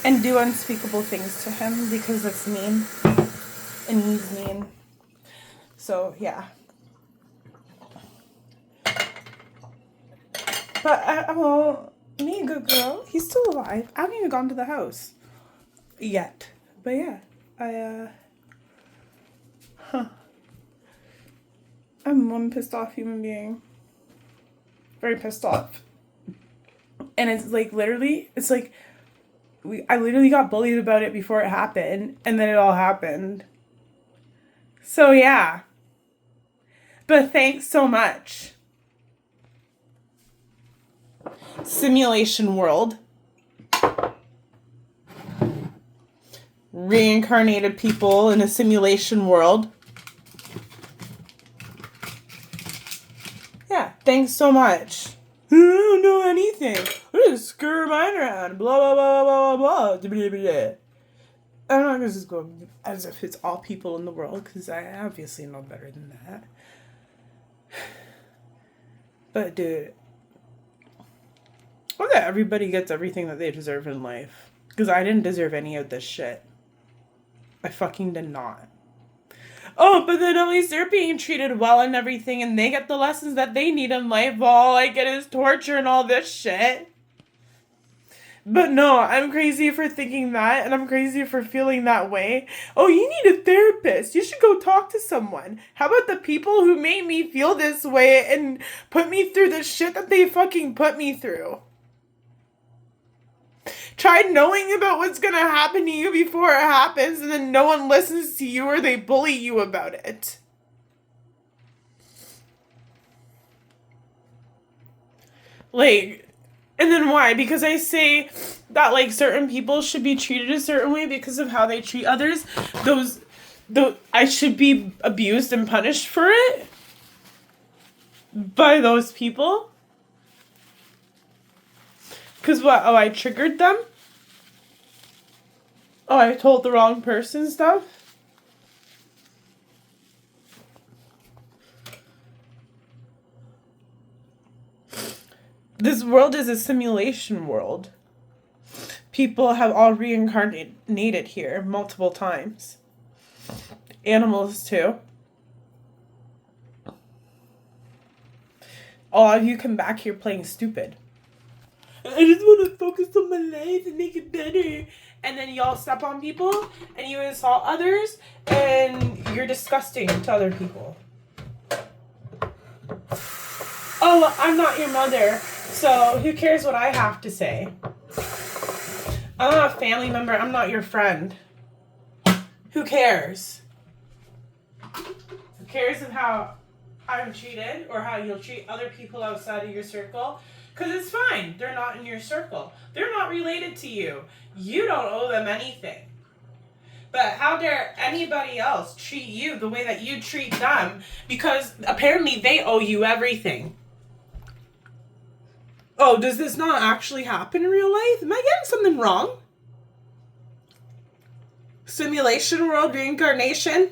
And do unspeakable things to him because that's mean. And he's mean. So, yeah. But, well, me, good girl, he's still alive. I haven't even gone to the house. Yet. But yeah, I'm one pissed off human being. Very pissed off. And it's like, literally, it's like, I literally got bullied about it before it happened, and then it all happened. So yeah. But thanks so much. simulation world. Reincarnated people in a simulation world. Yeah, thanks so much. I don't know anything. I just screw mine around. Blah, blah, blah, blah, blah, blah, blah, blah. I'm not going to just go as if it's all people in the world, because I obviously know better than that. But, dude, well, that everybody gets everything that they deserve in life. Because I didn't deserve any of this shit. I fucking did not. Oh, but then at least they're being treated well and everything, and they get the lessons that they need in life. All I get is torture and all this shit. But no, I'm crazy for thinking that, and I'm crazy for feeling that way. Oh, you need a therapist. You should go talk to someone. How about the people who made me feel this way and put me through the shit that they fucking put me through? Try knowing about what's gonna happen to you before it happens, and then no one listens to you or they bully you about it. Like, and then why? Because I say that, like, certain people should be treated a certain way because of how they treat others. I should be abused and punished for it by those people. Because what? Oh, I triggered them? Oh, I told the wrong person stuff? This world is a simulation world. People have all reincarnated here multiple times. Animals, too. All of you come back here playing stupid. I just want to focus on my life and make it better. And then y'all step on people and you insult others and you're disgusting to other people. Oh, I'm not your mother, so who cares what I have to say? I'm not a family member. I'm not your friend. Who cares? Who cares of how I'm treated or how you'll treat other people outside of your circle? Because it's fine. They're not in your circle. They're not related to you. You don't owe them anything. But how dare anybody else treat you the way that you treat them? Because apparently they owe you everything. Oh, does this not actually happen in real life? Am I getting something wrong? Simulation world, reincarnation?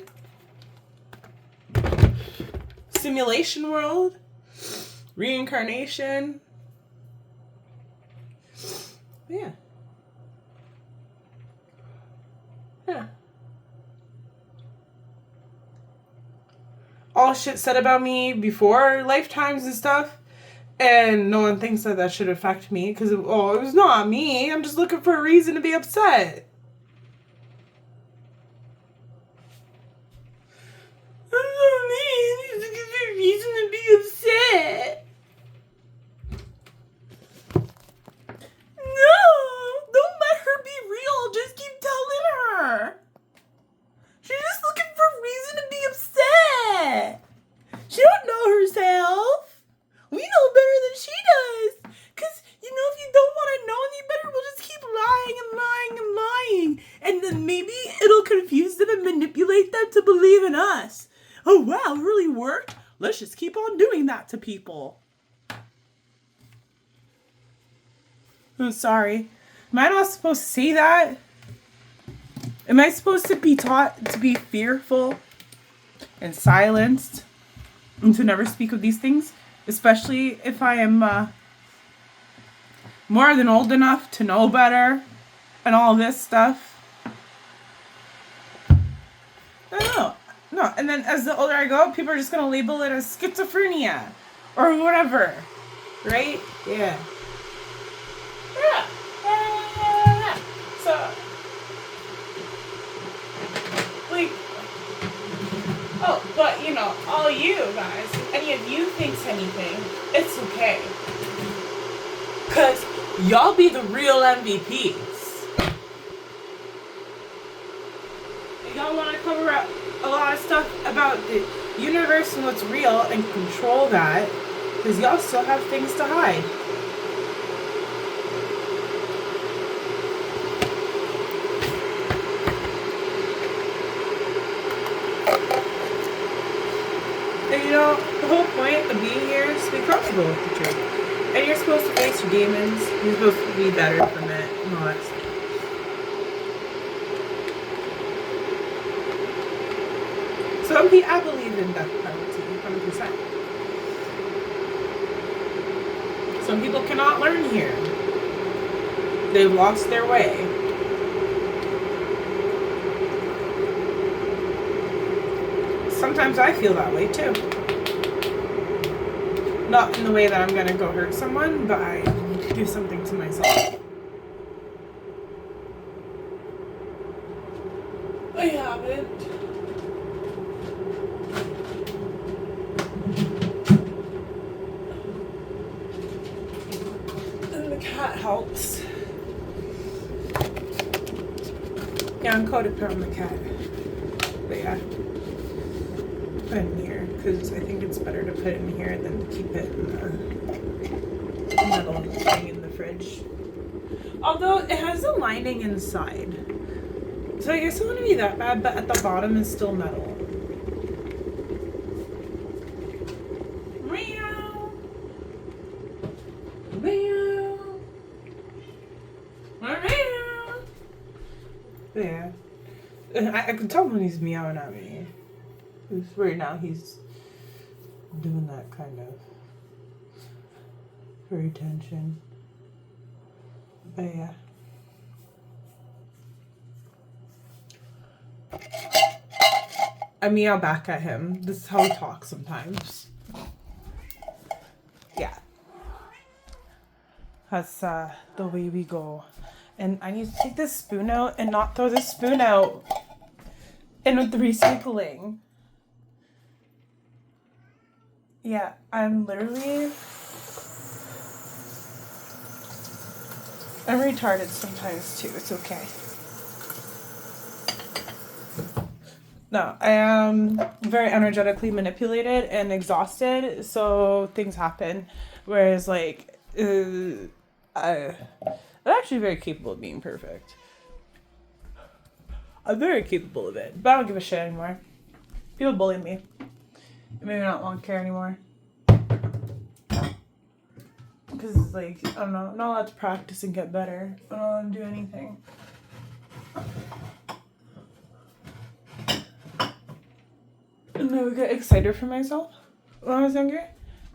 Simulation world? Reincarnation? Yeah. Yeah. All shit said about me before lifetimes and stuff. And no one thinks that should affect me. Because, it was not me. I'm just looking for a reason to be upset. I'm not me. I'm just looking for a reason to be upset. No, don't let her be real. Just keep telling her. She's just looking for a reason to be upset. She don't know herself. We know better than she does. Because, if you don't want to know any better, we'll just keep lying and lying and lying. And then maybe it'll confuse them and manipulate them to believe in us. Oh, wow, it really worked? Let's just keep on doing that to people. I'm sorry. Am I not supposed to say that? Am I supposed to be taught to be fearful and silenced and to never speak of these things? Especially if I am more than old enough to know better and all this stuff. I don't know. No, and then as the older I go, people are just going to label it as schizophrenia or whatever. Right? Yeah. Yeah. So, like, oh, but all you guys, if any of you thinks anything, it's okay. Because y'all be the real MVPs. Y'all want to cover up a lot of stuff about the universe and what's real and control that, because y'all still have things to hide. The whole point of being here is to be comfortable with the truth. And you're supposed to face your demons. You're supposed to be better from it and all that stuff. So I believe in death penalty, 100%. Some people cannot learn here. They've lost their way. Sometimes I feel that way too. Not in the way that I'm gonna go hurt someone, but I do something to myself. I haven't. And the cat helps. Yeah, I'm codependent on the cat. But yeah. Put in here because I think it's better to put it in here than to keep it in the metal thing in the fridge. Although it has a lining inside, so I guess it wouldn't be that bad. But at the bottom is still metal. Meow. Meow. Meow. Yeah, I can tell when he's meowing at me. Right now he's doing that kind of for attention. But yeah. I meow back at him. This is how he talks sometimes. Yeah. That's the way we go. And I need to take this spoon out and not throw this spoon out in with the recycling. Yeah, I'm retarded sometimes too. It's okay. No, I am very energetically manipulated and exhausted, so things happen. Whereas, like, I'm actually very capable of being perfect. I'm very capable of it, but I don't give a shit anymore. People bully me. Maybe not won't care anymore. Because it's like, I don't know, I'm not allowed to practice and get better. I don't want to do anything. And I would get excited for myself when I was younger.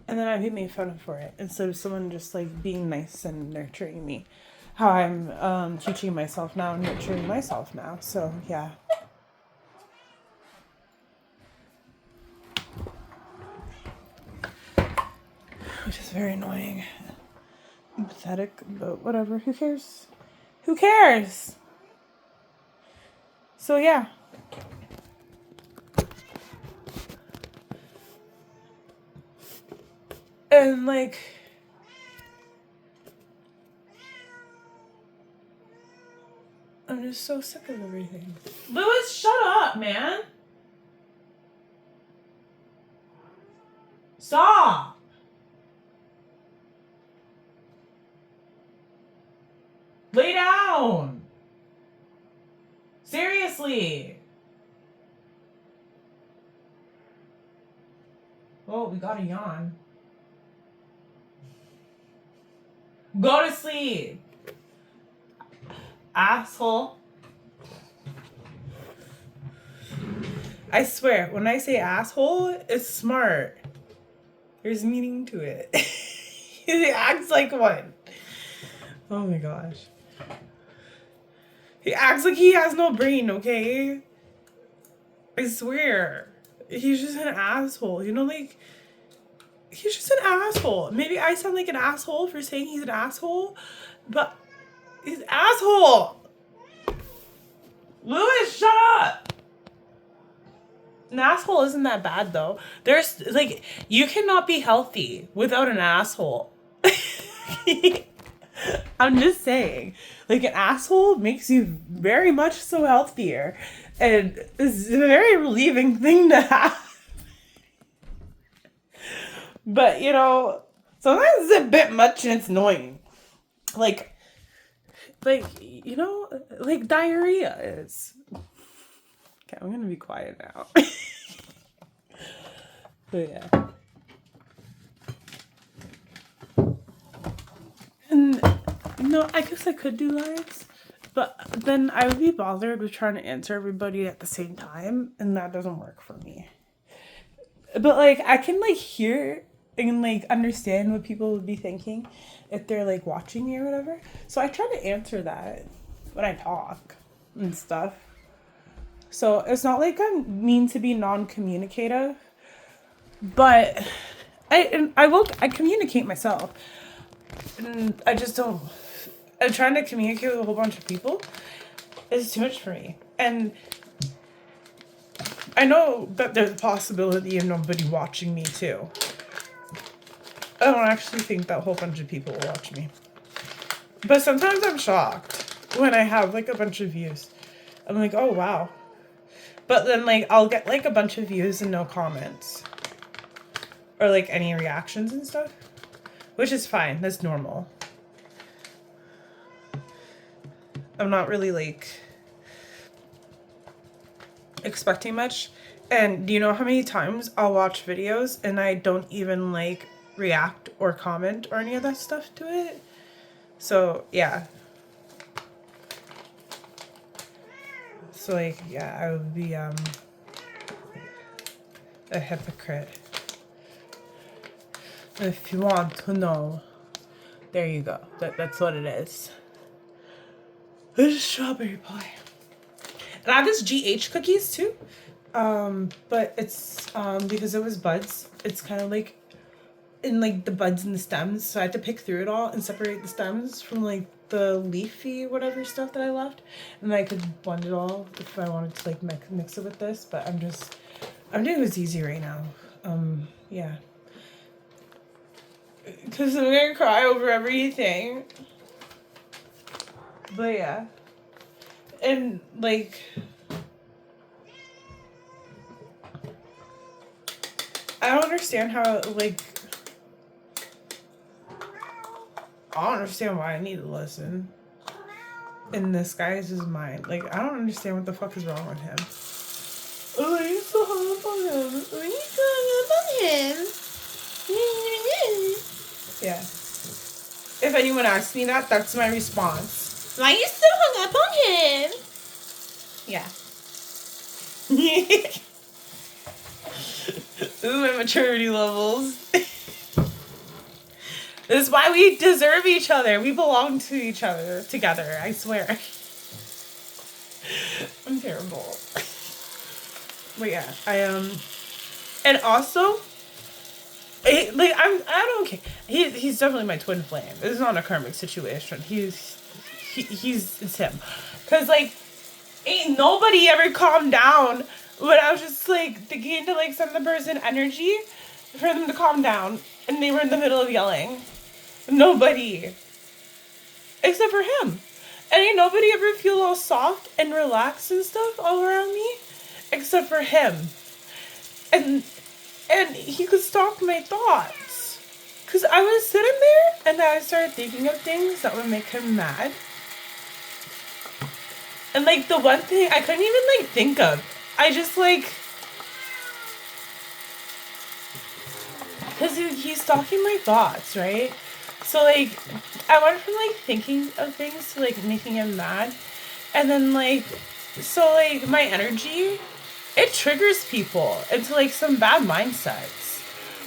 And then I'd be made fun of for it. Instead of someone just like being nice and nurturing me. How I'm teaching myself now and nurturing myself now. So, yeah. Which is very annoying. I'm pathetic, but whatever. Who cares? Who cares? So, yeah. And, like, I'm just so sick of everything. Lewis, shut up, man. Stop. Lay down. Seriously. Oh, we got a yawn. Go to sleep. Asshole. I swear, when I say asshole, it's smart. There's meaning to it. He acts like one. Oh my gosh. He acts like he has no brain, okay? I swear. He's just an asshole. You know, like, he's just an asshole. Maybe I sound like an asshole for saying he's an asshole, but he's an asshole. Lewis, shut up. An asshole isn't that bad, though. There's, like, you cannot be healthy without an asshole. I'm just saying. Like, an asshole makes you very much so healthier. And it's a very relieving thing to have. But, you know, sometimes it's a bit much and it's annoying. Like, you know, like diarrhea is. Okay, I'm gonna be quiet now. But yeah. No, I guess I could do lives, but then I would be bothered with trying to answer everybody at the same time, and that doesn't work for me. But like I can like hear and like understand what people would be thinking if they're like watching me or whatever. So I try to answer that when I talk and stuff. So it's not like I mean to be non-communicative, but I communicate myself, and I just don't. And trying to communicate with a whole bunch of people is too much for me. And I know that there's a possibility of nobody watching me too. I don't actually think that whole bunch of people will watch me. But sometimes I'm shocked when I have like a bunch of views. I'm like, oh wow. But then like I'll get like a bunch of views and no comments. Or like any reactions and stuff. Which is fine. That's normal. I'm not really like expecting much. And do you know how many times I'll watch videos and I don't even like react or comment or any of that stuff to it? So yeah. So like yeah, I would be a hypocrite. If you want to know, there you go. That's what it is. This is strawberry pie. And I have this GH cookies too. But it's because it was buds, it's kind of like in like the buds and the stems, so I had to pick through it all and separate the stems from like the leafy whatever stuff that I left, and I could blend it all if I wanted to like mix it with this, but I'm doing this easy right now. Yeah, because I'm gonna cry over everything. But yeah, and like I don't understand how like I don't understand why I need to listen. And this guy is his mind. Like, I don't understand what the fuck is wrong with him. Oh, are you so hung up on him? Are you so hung up on him? Yeah. If anyone asks me that, that's my response. Why are you so hung up on him? Yeah. This is my maturity levels. This is why we deserve each other. We belong to each other together, I swear. I'm terrible. But yeah, and also, I don't care. He's definitely my twin flame. This is not a karmic situation. It's him. Cause like, ain't nobody ever calmed down when I was just like thinking to like send the person energy for them to calm down, and they were in the middle of yelling. Nobody. Except for him. And ain't nobody ever feel all soft and relaxed and stuff all around me. Except for him. And he could stop my thoughts. Because I was sitting there and I started thinking of things that would make him mad. And like the one thing I couldn't even like think of. I just like... Because he's stalking my thoughts, right? So, like, I went from, like, thinking of things to, like, making him mad. And then, like, so, like, my energy, it triggers people into, like, some bad mindsets.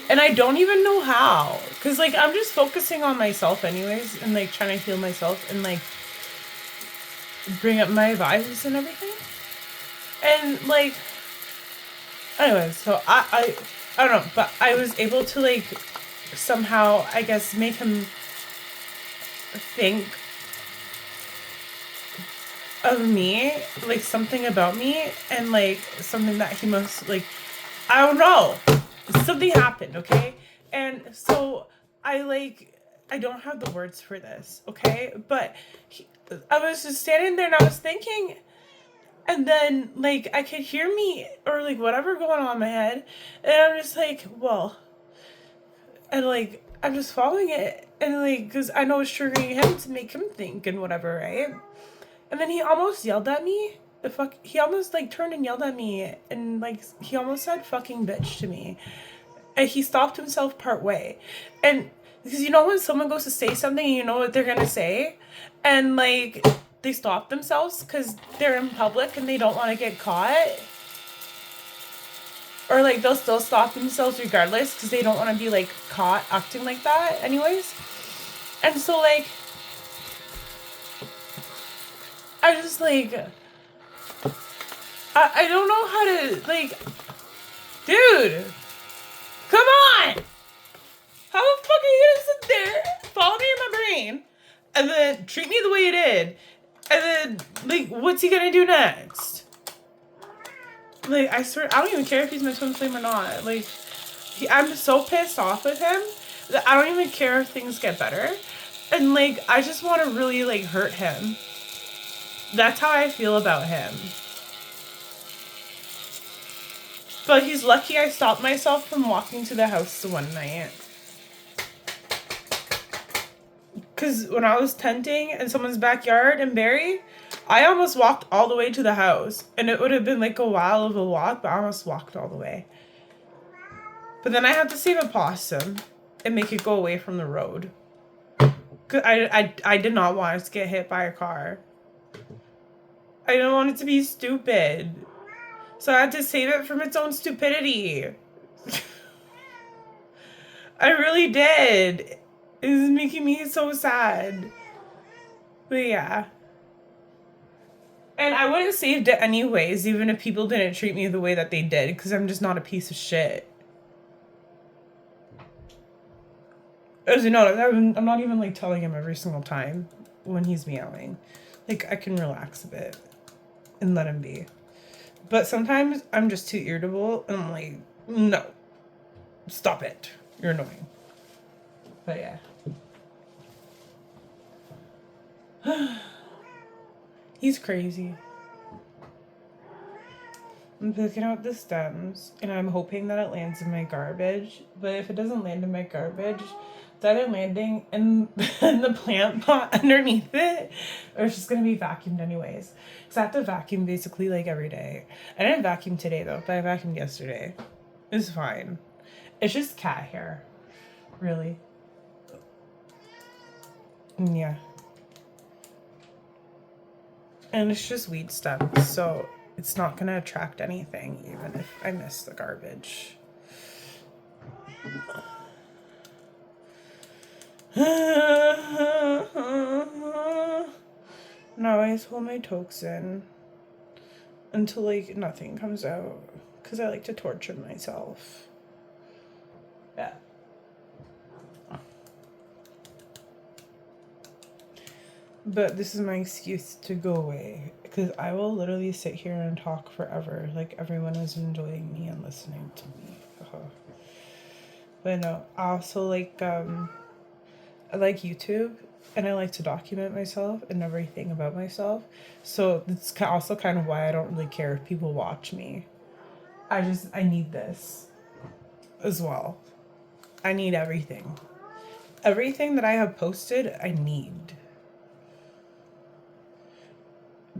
And I don't even know how. Because, like, I'm just focusing on myself anyways. And, like, trying to heal myself and, like, bring up my vibes and everything. And, like, anyways, so I don't know. But I was able to, like... somehow, I guess, make him think of me, like something about me, and like something that he must like, I don't know, something happened, okay? And so I don't have the words for this, okay? But I was just standing there and I was thinking, and then like I could hear me or like whatever going on in my head, and I'm just like, well. And, like, I'm just following it. And, like, because I know it's triggering him to make him think and whatever, right? And then he almost yelled at me. He almost, like, turned and yelled at me. And, like, he almost said fucking bitch to me. And he stopped himself part way. And Because you know when someone goes to say something and you know what they're gonna say, and like they stop themselves because they're in public and they don't want to get caught, or like they'll still stop themselves regardless because they don't want to be like caught acting like that anyways. And so like I just like I don't know how to like, dude, come on. How the fuck are you gonna sit there, follow me in my brain, and then treat me the way you did, and then like, what's he gonna do next? Like, I swear, I don't even care if he's my twin flame or not. Like, I'm so pissed off with him that I don't even care if things get better, and like, I just want to really like hurt him. That's how I feel about him. But he's lucky I stopped myself from walking to the house the one night. Because when I was tenting in someone's backyard in Barrie, I almost walked all the way to the house. And it would have been like a while of a walk, but I almost walked all the way. But then I had to save a possum and make it go away from the road. I did not want us to get hit by a car. I didn't want it to be stupid. So I had to save it from its own stupidity. I really did. It was making me so sad. But yeah. And I would have saved it anyways, even if people didn't treat me the way that they did, because I'm just not a piece of shit. As you know, I'm not even like telling him every single time when he's meowing. Like, I can relax a bit and let him be. But sometimes I'm just too irritable and I'm like, no, stop it. You're annoying. But yeah. He's crazy. I'm picking out the stems and I'm hoping that it lands in my garbage. But if it doesn't land in my garbage, it's either landing in the plant pot underneath it, or it's just gonna be vacuumed anyways. Because I have to vacuum basically like every day. I didn't vacuum today though, but I vacuumed yesterday. It's fine. It's just cat hair. Really. Yeah. And it's just weed stems, so it's not gonna attract anything, even if I miss the garbage. Now I just hold my tokes in until like nothing comes out, because I like to torture myself. Yeah. But this is my excuse to go away, because I will literally sit here and talk forever, like everyone is enjoying me and listening to me. But no, I also like I like YouTube, and I like to document myself and everything about myself. So it's also kind of why I don't really care if people watch me. I need this as well. I need everything. Everything that I have posted, I need.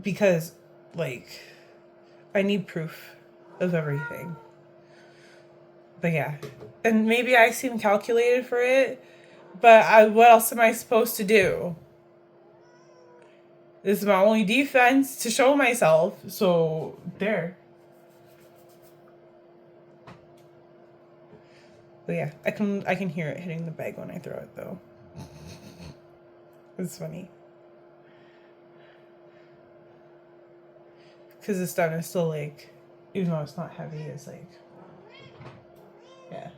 Because, like, I need proof of everything. But yeah. And maybe I seem calculated for it, but what else am I supposed to do? This is my only defense to show myself, so there. But yeah, I can hear it hitting the bag when I throw it though. It's funny. Because the stone is still like, even though it's not heavy, it's like, yeah.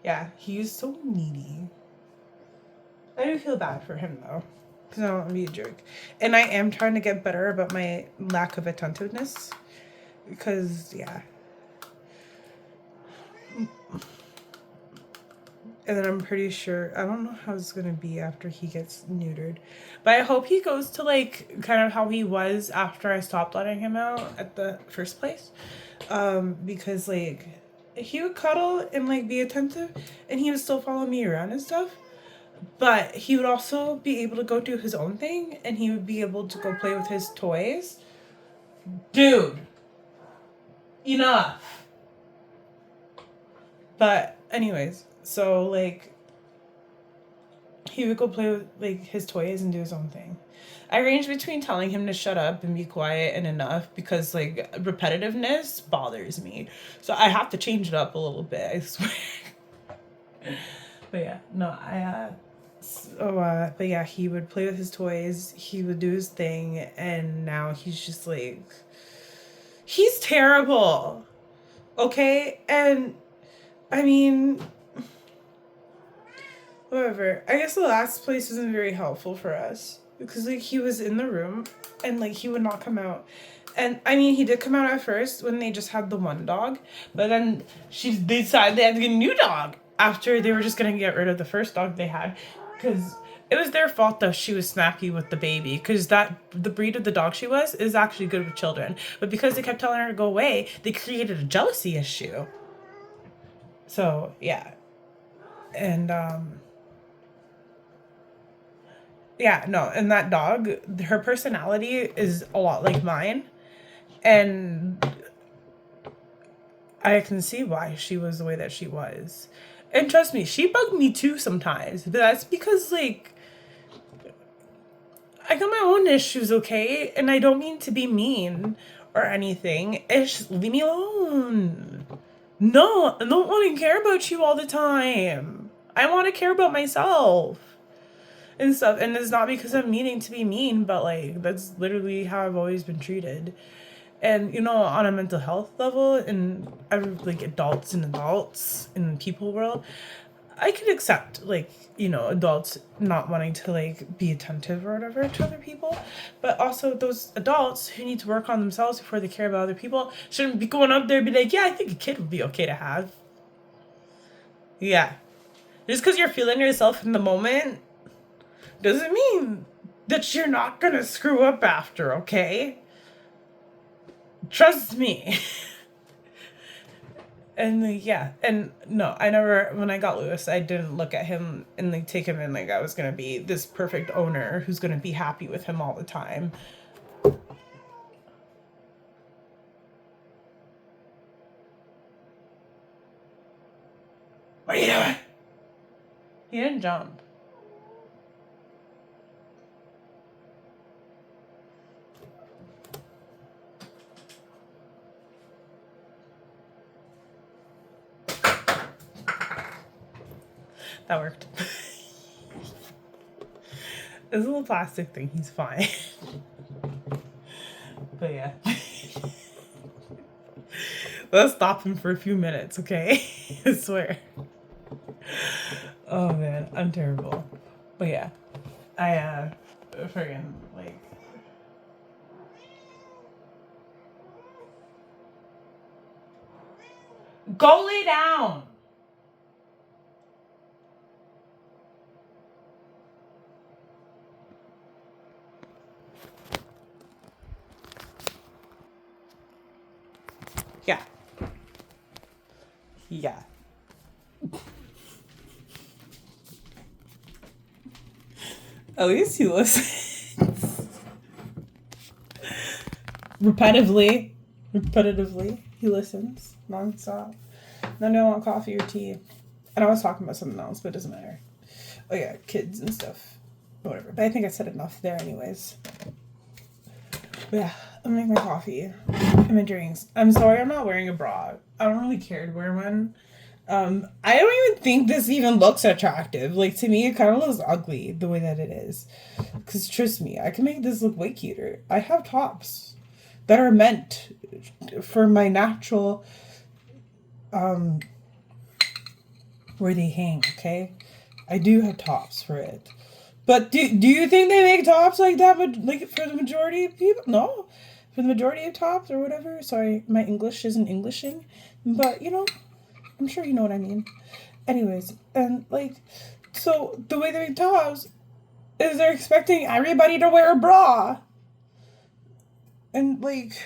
Yeah, he's so needy. I do feel bad for him though, because I don't want to be a jerk. And I am trying to get better about my lack of attentiveness, because yeah. And then I'm pretty sure, I don't know how it's going to be after he gets neutered. But I hope he goes to like kind of how he was after I stopped letting him out at the first place. Because like he would cuddle and like be attentive and he would still follow me around and stuff. But he would also be able to go do his own thing, and he would be able to go play with his toys. Dude, enough. But anyways, so like he would go play with like his toys and do his own thing. I range between telling him to shut up and be quiet and enough because like repetitiveness bothers me. So I have to change it up a little bit, I swear. But yeah, no, but yeah, he would play with his toys, he would do his thing, and now he's just like, he's terrible. Okay? And I mean, whatever. I guess the last place wasn't very helpful for us because like he was in the room and like he would not come out. And I mean, he did come out at first when they just had the one dog, but then they decided they had to get a new dog after they were just gonna get rid of the first dog they had, because it was their fault that she was snappy with the baby, because the breed of the dog she was is actually good with children, but because they kept telling her to go away, they created a jealousy issue. So yeah, and yeah, no, and that dog, her personality is a lot like mine, and I can see why she was the way that she was. And trust me, she bugged me too sometimes, but that's because like I got my own issues, okay? And I don't mean to be mean or anything. It's just leave me alone. No, I don't want to care about you all the time. I want to care about myself and stuff. And it's not because I'm meaning to be mean, but like that's literally how I've always been treated. And you know, on a mental health level, and like adults in the people world, I could accept like, you know, adults not wanting to like be attentive or whatever to other people, but also those adults who need to work on themselves before they care about other people shouldn't be going up there and be like, yeah, I think a kid would be okay to have. Yeah, just because you're feeling yourself in the moment doesn't mean that you're not gonna screw up after, okay? Trust me. And like, yeah, and no, I never, when I got Lewis, I didn't look at him and like take him in like I was gonna be this perfect owner who's gonna be happy with him all the time. What are you doing? He didn't jump. That worked. It's a little plastic thing, he's fine. But yeah. Let's stop him for a few minutes, okay? I swear. Oh man, I'm terrible. But yeah. I friggin' like, go lay down. Yeah. Yeah. At least he listens. Repetitively, he listens nonstop. Then I want coffee or tea. And I was talking about something else, but it doesn't matter. Oh yeah, kids and stuff. Whatever. But I think I said enough there anyways. But yeah, I'm making my coffee and my drinks. I'm sorry I'm not wearing a bra. I don't really care to wear one. I don't even think this even looks attractive. Like, to me, it kind of looks ugly the way that it is. Because trust me, I can make this look way cuter. I have tops that are meant for my natural, where they hang, okay? I do have tops for it. But do you think they make tops like that, but like for the majority of people? No. For the majority of tops or whatever. Sorry, my English isn't Englishing. But, you know, I'm sure you know what I mean. Anyways, and like, so the way they make tops is they're expecting everybody to wear a bra. And like,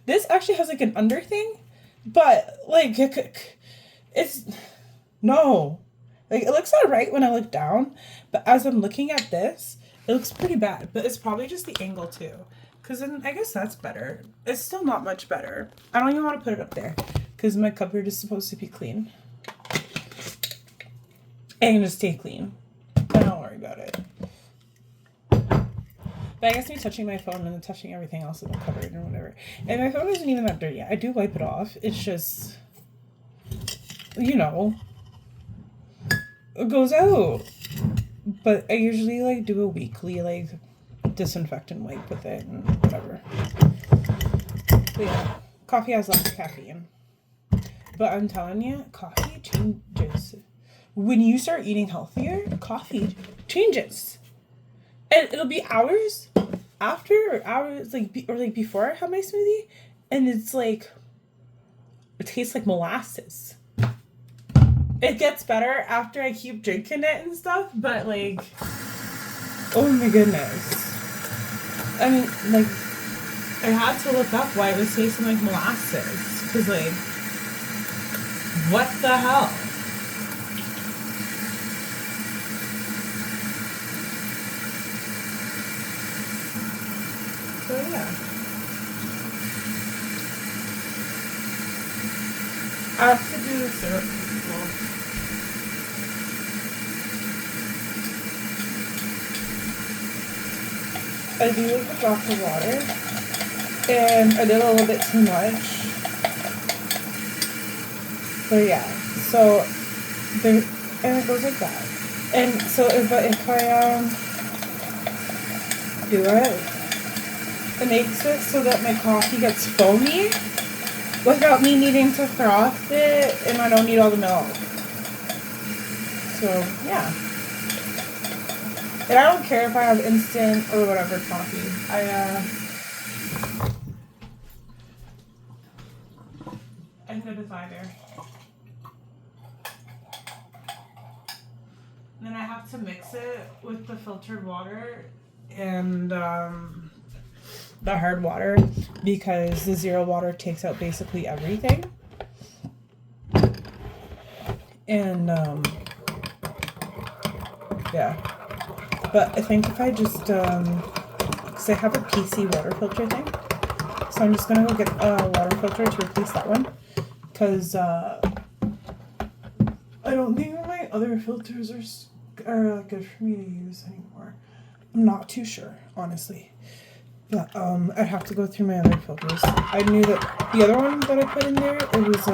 this actually has like an under thing, but like, it's, no. Like, it looks alright when I look down, But as I'm looking at this, it looks pretty bad. But it's probably just the angle too. Because then I guess that's better. It's still not much better. I don't even want to put it up there. Because my cupboard is supposed to be clean. And just stay clean. I don't worry about it. But I guess me touching my phone and then touching everything else in the cupboard and whatever. And my phone isn't even that dirty. I do wipe it off. It's just, you know, it goes out. But I usually like do a weekly like disinfectant wipe with it and whatever. But yeah, coffee has lots of caffeine. But I'm telling you, coffee changes. When you start eating healthier, coffee changes. And it'll be hours after or hours like before I have my smoothie, and it's like it tastes like molasses. It gets better after I keep drinking it and stuff, but like, oh my goodness. I mean, like, I had to look up why it was tasting like molasses, because like, what the hell? So yeah. I have to do the syrup. Well, I do like a drop of water, and I did a little bit too much. But yeah, so there, and it goes like that. And so if I do it makes it so that my coffee gets foamy without me needing to froth it, and I don't need all the milk. So yeah. And I don't care if I have instant or whatever coffee. I'm good with either. And then I have to mix it with the filtered water and the hard water, because the zero water takes out basically everything. And yeah. But I think if I just, because I have a PC water filter thing, so I'm just going to go get a water filter to replace that one, because I don't think my other filters are good for me to use anymore. I'm not too sure, honestly. But I'd have to go through my other filters. I knew that the other one that I put in there, it was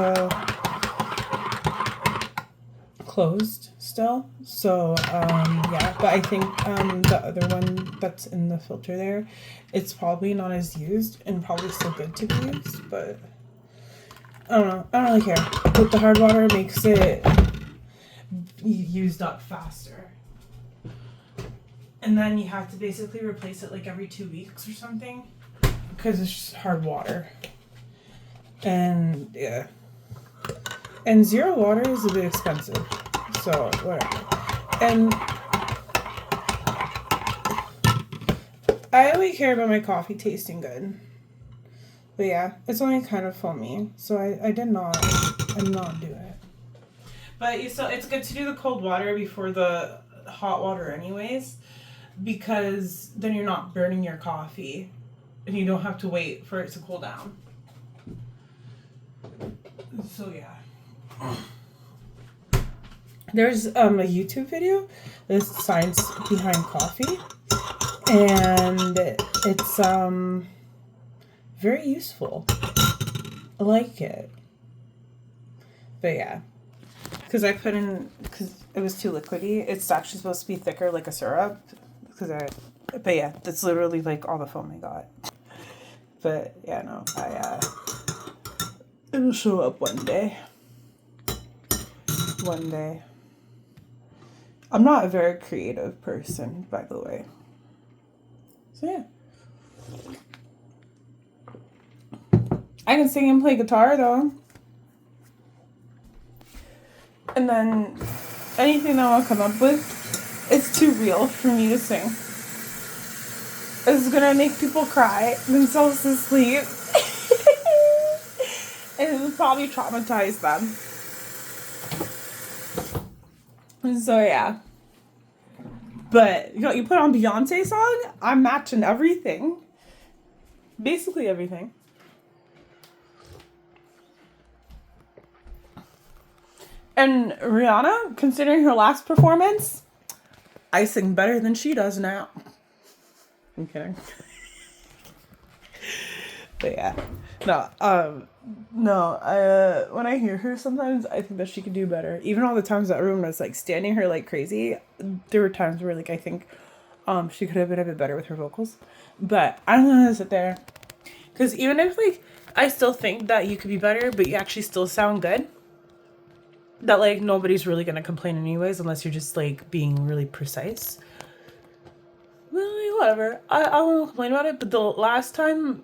closed still, so yeah, but I think the other one that's in the filter there, it's probably not as used and probably still good to be used, but I don't know, I don't really care. But the hard water makes it used up faster, and then you have to basically replace it like every 2 weeks or something, because it's just hard water. And yeah, and zero water is a bit expensive. So, whatever. And I only care about my coffee tasting good. But yeah, it's only kind of foamy. So I did not do it. But so it's good to do the cold water before the hot water anyways, because then you're not burning your coffee and you don't have to wait for it to cool down. So yeah. There's a YouTube video, there's science behind coffee, and it's very useful. I like it. But yeah, because I put in, because it was too liquidy, it's actually supposed to be thicker like a syrup, but yeah, that's literally like all the foam I got. But yeah, no, it'll show up one day. One day. I'm not a very creative person, by the way. So yeah. I can sing and play guitar though. And then anything that I'll come up with, it's too real for me to sing. It's gonna make people cry themselves to sleep. And it'll probably traumatize them. So yeah. But you know, you put on Beyonce song, I'm matching everything. Basically everything. And Rihanna, considering her last performance, I sing better than she does now. I'm kidding. But yeah. No, when I hear her sometimes I think that she could do better. Even all the times that everyone was like standing her like crazy, there were times where like I think she could have been a bit better with her vocals. But I'm gonna sit there. Because even if like I still think that you could be better, but you actually still sound good, that like nobody's really gonna complain anyways unless you're just like being really precise. Well, whatever. I won't complain about it, but the last time,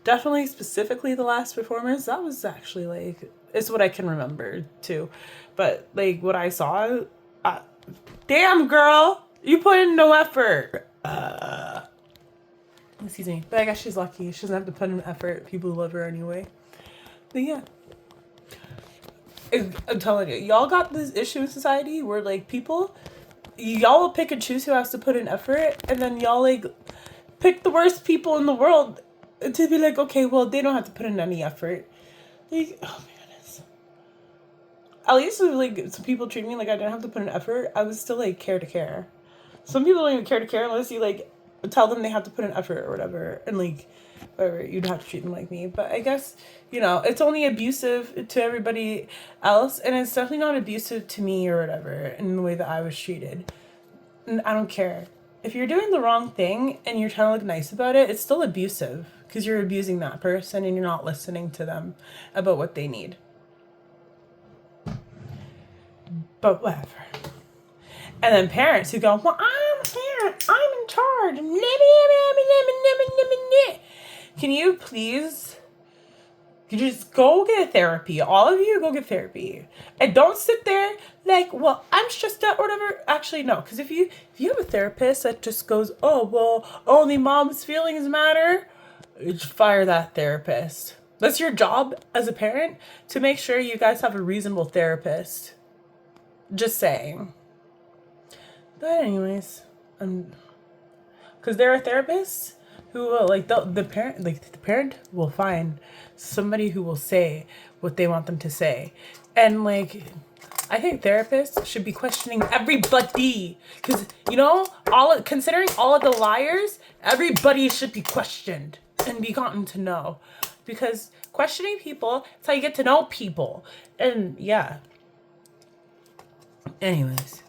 definitely specifically the last performance, that was actually like, it's what I can remember too. But like what I saw, damn girl, you put in no effort. Excuse me. But I guess she's lucky. She doesn't have to put in effort. People love her anyway. But yeah. I'm telling you, y'all got this issue in society where like people, y'all will pick and choose who has to put in effort, and then y'all like pick the worst people in the world to be like, okay, well they don't have to put in any effort. Like, oh my goodness. At least like some people treat me like I didn't have to put in effort. I was still like care to care. Some people don't even care to care unless you like tell them they have to put in effort or whatever, and like whatever, you'd have to treat them like me. But I guess, you know, it's only abusive to everybody else, and it's definitely not abusive to me or whatever in the way that I was treated. And I don't care. If you're doing the wrong thing and you're trying to look nice about it, it's still abusive because you're abusing that person and you're not listening to them about what they need. But whatever. And then parents who go, well, I'm a parent, I'm in charge. Can you please just go get therapy? All of you go get therapy. And don't sit there like, well, I'm stressed out or whatever. Actually, no. Because if you have a therapist that just goes, oh, well, only mom's feelings matter, just fire that therapist. That's your job as a parent, to make sure you guys have a reasonable therapist. Just saying. But anyways, because there are therapists who will like the parent will find somebody who will say what they want them to say, and like I think therapists should be questioning everybody, because you know, considering all of the liars, everybody should be questioned and be gotten to know, because questioning people, it's how you get to know people. And yeah, anyways,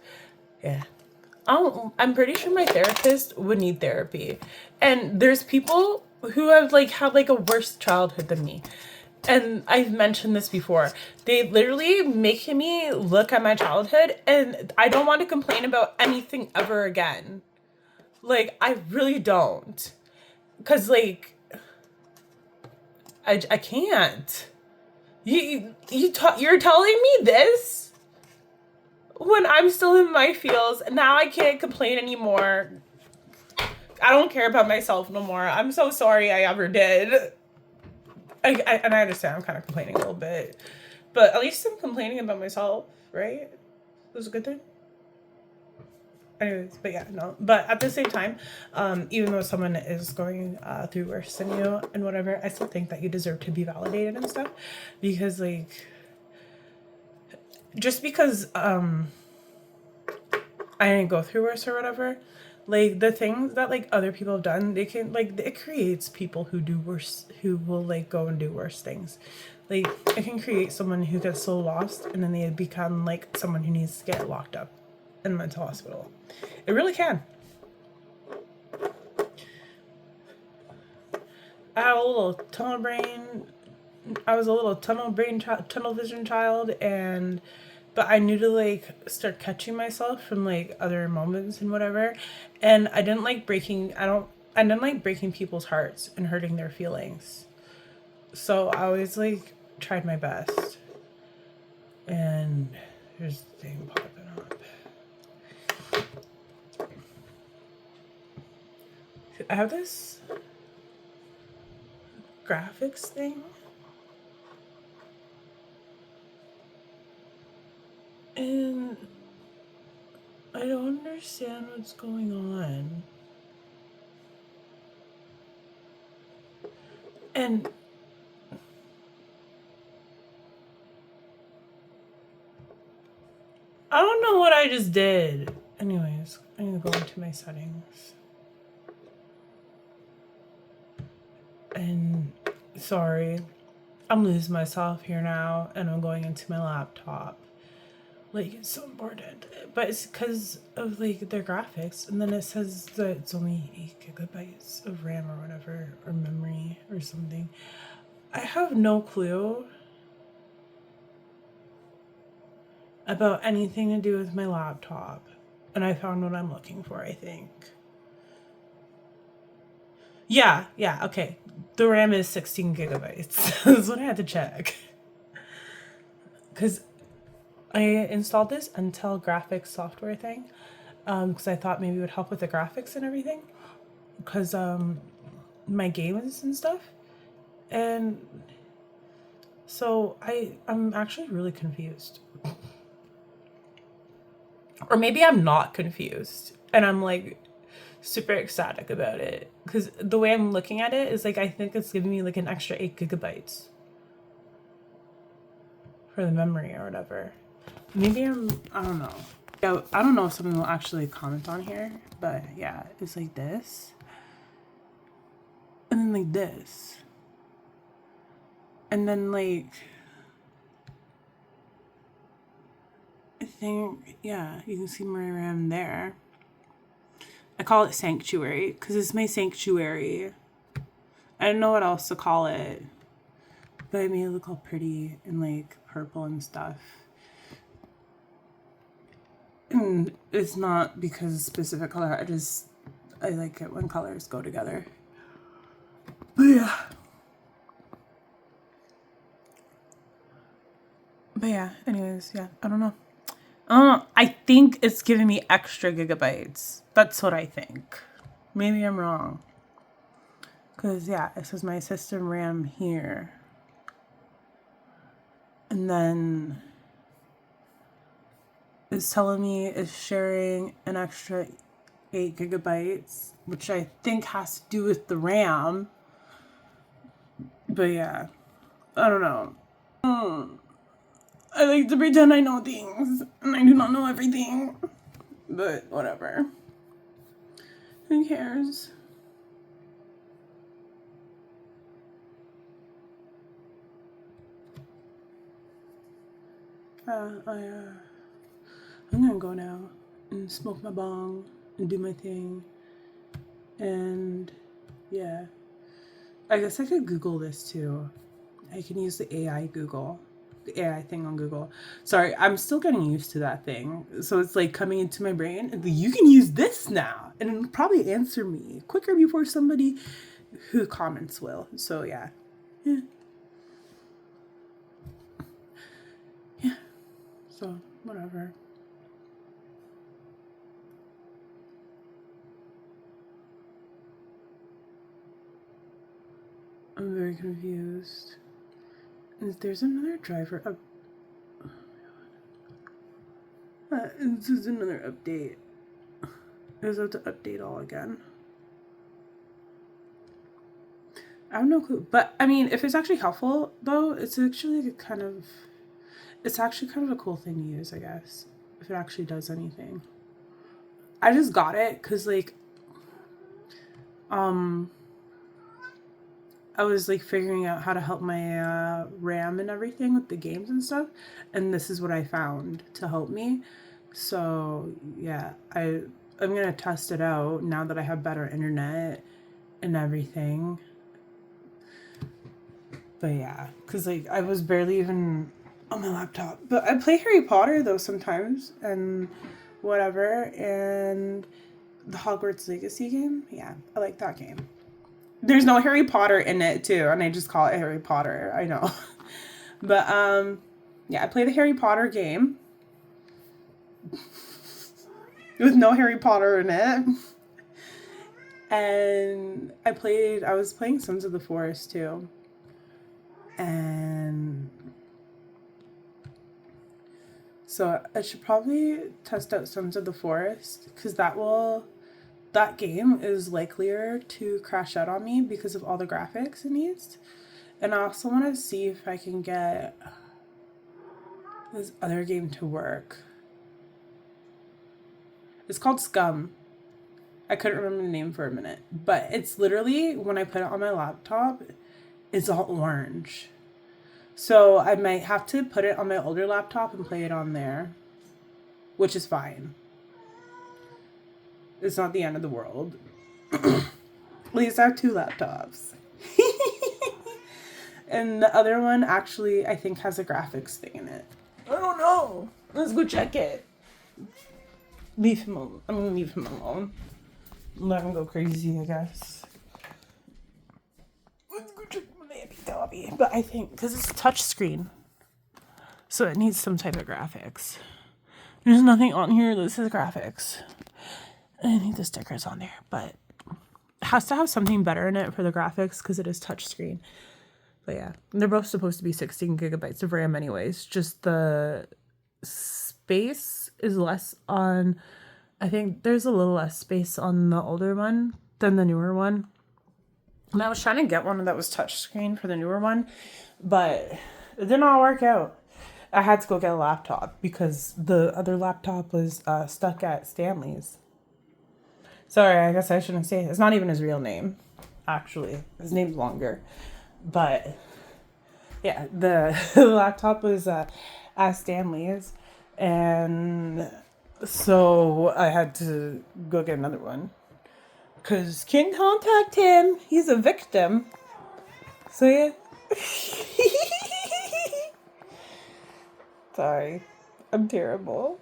yeah. I'm pretty sure my therapist would need therapy. And there's people who have like a worse childhood than me. And I've mentioned this before. They literally make me look at my childhood, and I don't want to complain about anything ever again. Like, I really don't. Cause like I can't. You're telling me this when I'm still in my feels. Now I can't complain anymore. I don't care about myself no more. I'm so sorry I ever did. And I understand I'm kind of complaining a little bit, but at least I'm complaining about myself, right? That's a good thing. Anyways, but yeah, no. But at the same time, even though someone is going through worse than you and whatever, I still think that you deserve to be validated and stuff, because like, just because I didn't go through worse or whatever, like the things that like other people have done, they can like, it creates people who do worse, who will like go and do worse things. Like it can create someone who gets so lost and then they become like someone who needs to get locked up in a mental hospital. It really can. I had a little tunnel brain. I was a little tunnel vision child, and but I knew to like start catching myself from like other moments and whatever. And I didn't like breaking. I didn't like breaking people's hearts and hurting their feelings. So I always like tried my best. And here's the thing popping up. I have this graphics thing. And I don't understand what's going on. And I don't know what I just did. Anyways, I need to go into my settings. And sorry, I'm losing myself here now, and I'm going into my laptop. Like, it's so important. But it's because of, like, their graphics. And then it says that it's only 8 gigabytes of RAM or whatever, or memory or something. I have no clue about anything to do with my laptop. And I found what I'm looking for, I think. Yeah, okay. The RAM is 16 gigabytes. That's what I had to check. Because I installed this Intel graphics software thing. Because I thought maybe it would help with the graphics and everything. Because my games and stuff. And so I'm actually really confused. Or maybe I'm not confused. And I'm like super ecstatic about it. Because the way I'm looking at it is like, I think it's giving me like an extra 8 gigabytes for the memory or whatever. Maybe I don't know. Yeah, I don't know if someone will actually comment on here, but yeah, it's like this. And then like this. And then like, I think, yeah, you can see my RAM there. I call it Sanctuary because it's my sanctuary. I don't know what else to call it, but I made it look all pretty and like purple and stuff. And it's not because of specific color. I like it when colors go together. But yeah, anyways, yeah, I don't know. I think it's giving me extra gigabytes. That's what I think. Maybe I'm wrong. Because, yeah, it says my system RAM here. And then it's telling me it's sharing an extra 8 gigabytes, which I think has to do with the RAM. But yeah, I don't know. I like to pretend I know things, and I do not know everything. But whatever. Who cares? I'm gonna go now and smoke my bong and do my thing. And yeah, I guess I could Google this too. I can use the AI Google, the AI thing on Google. Sorry, I'm still getting used to that thing. So it's like coming into my brain. And you can use this now, and it'll probably answer me quicker before somebody who comments will. So yeah. So whatever. I'm very confused. There's another driver up. This is another update. I was about to update all again. I have no clue. But I mean, if it's actually helpful though, it's actually kind of a cool thing to use, I guess. If it actually does anything. I just got it because like I was like figuring out how to help my RAM and everything with the games and stuff, and this is what I found to help me. So yeah, I'm gonna test it out now that I have better internet and everything. But yeah, because like I was barely even on my laptop. But I play Harry Potter though sometimes and whatever, and the Hogwarts Legacy game. Yeah, I like that game. There's no Harry Potter in it too, and I just call it Harry Potter. I know. But yeah, I play the Harry Potter game with no Harry Potter in it. And I was playing Sons of the Forest too. And So I should probably test out Sons of the Forest, because that game is likelier to crash out on me because of all the graphics it needs. And I also want to see if I can get this other game to work. It's called Scum. I couldn't remember the name for a minute, but it's literally, when I put it on my laptop, it's all orange. So I might have to put it on my older laptop and play it on there, which is fine. It's not the end of the world. At least I have 2 laptops. And the other one actually, I think, has a graphics thing in it. I don't know. Let's go check it. Leave him alone. I'm gonna leave him alone. Let him go crazy, I guess. Let's go check my laptop. But I think, because it's touchscreen, so it needs some type of graphics. There's nothing on here that says graphics. I need the stickers on there, but it has to have something better in it for the graphics because it is touchscreen. But yeah, they're both supposed to be 16 gigabytes of RAM anyways. Just the space is less on, I think there's a little less space on the older one than the newer one. And I was trying to get one that was touchscreen for the newer one, but it did not work out. I had to go get a laptop because the other laptop was stuck at Stanley's. Sorry, I guess I shouldn't say it. It's not even his real name, actually. His name's longer. But, yeah, the laptop was at Stanley's. And so I had to go get another one. Because can't contact him. He's a victim. So, yeah. Sorry. I'm terrible.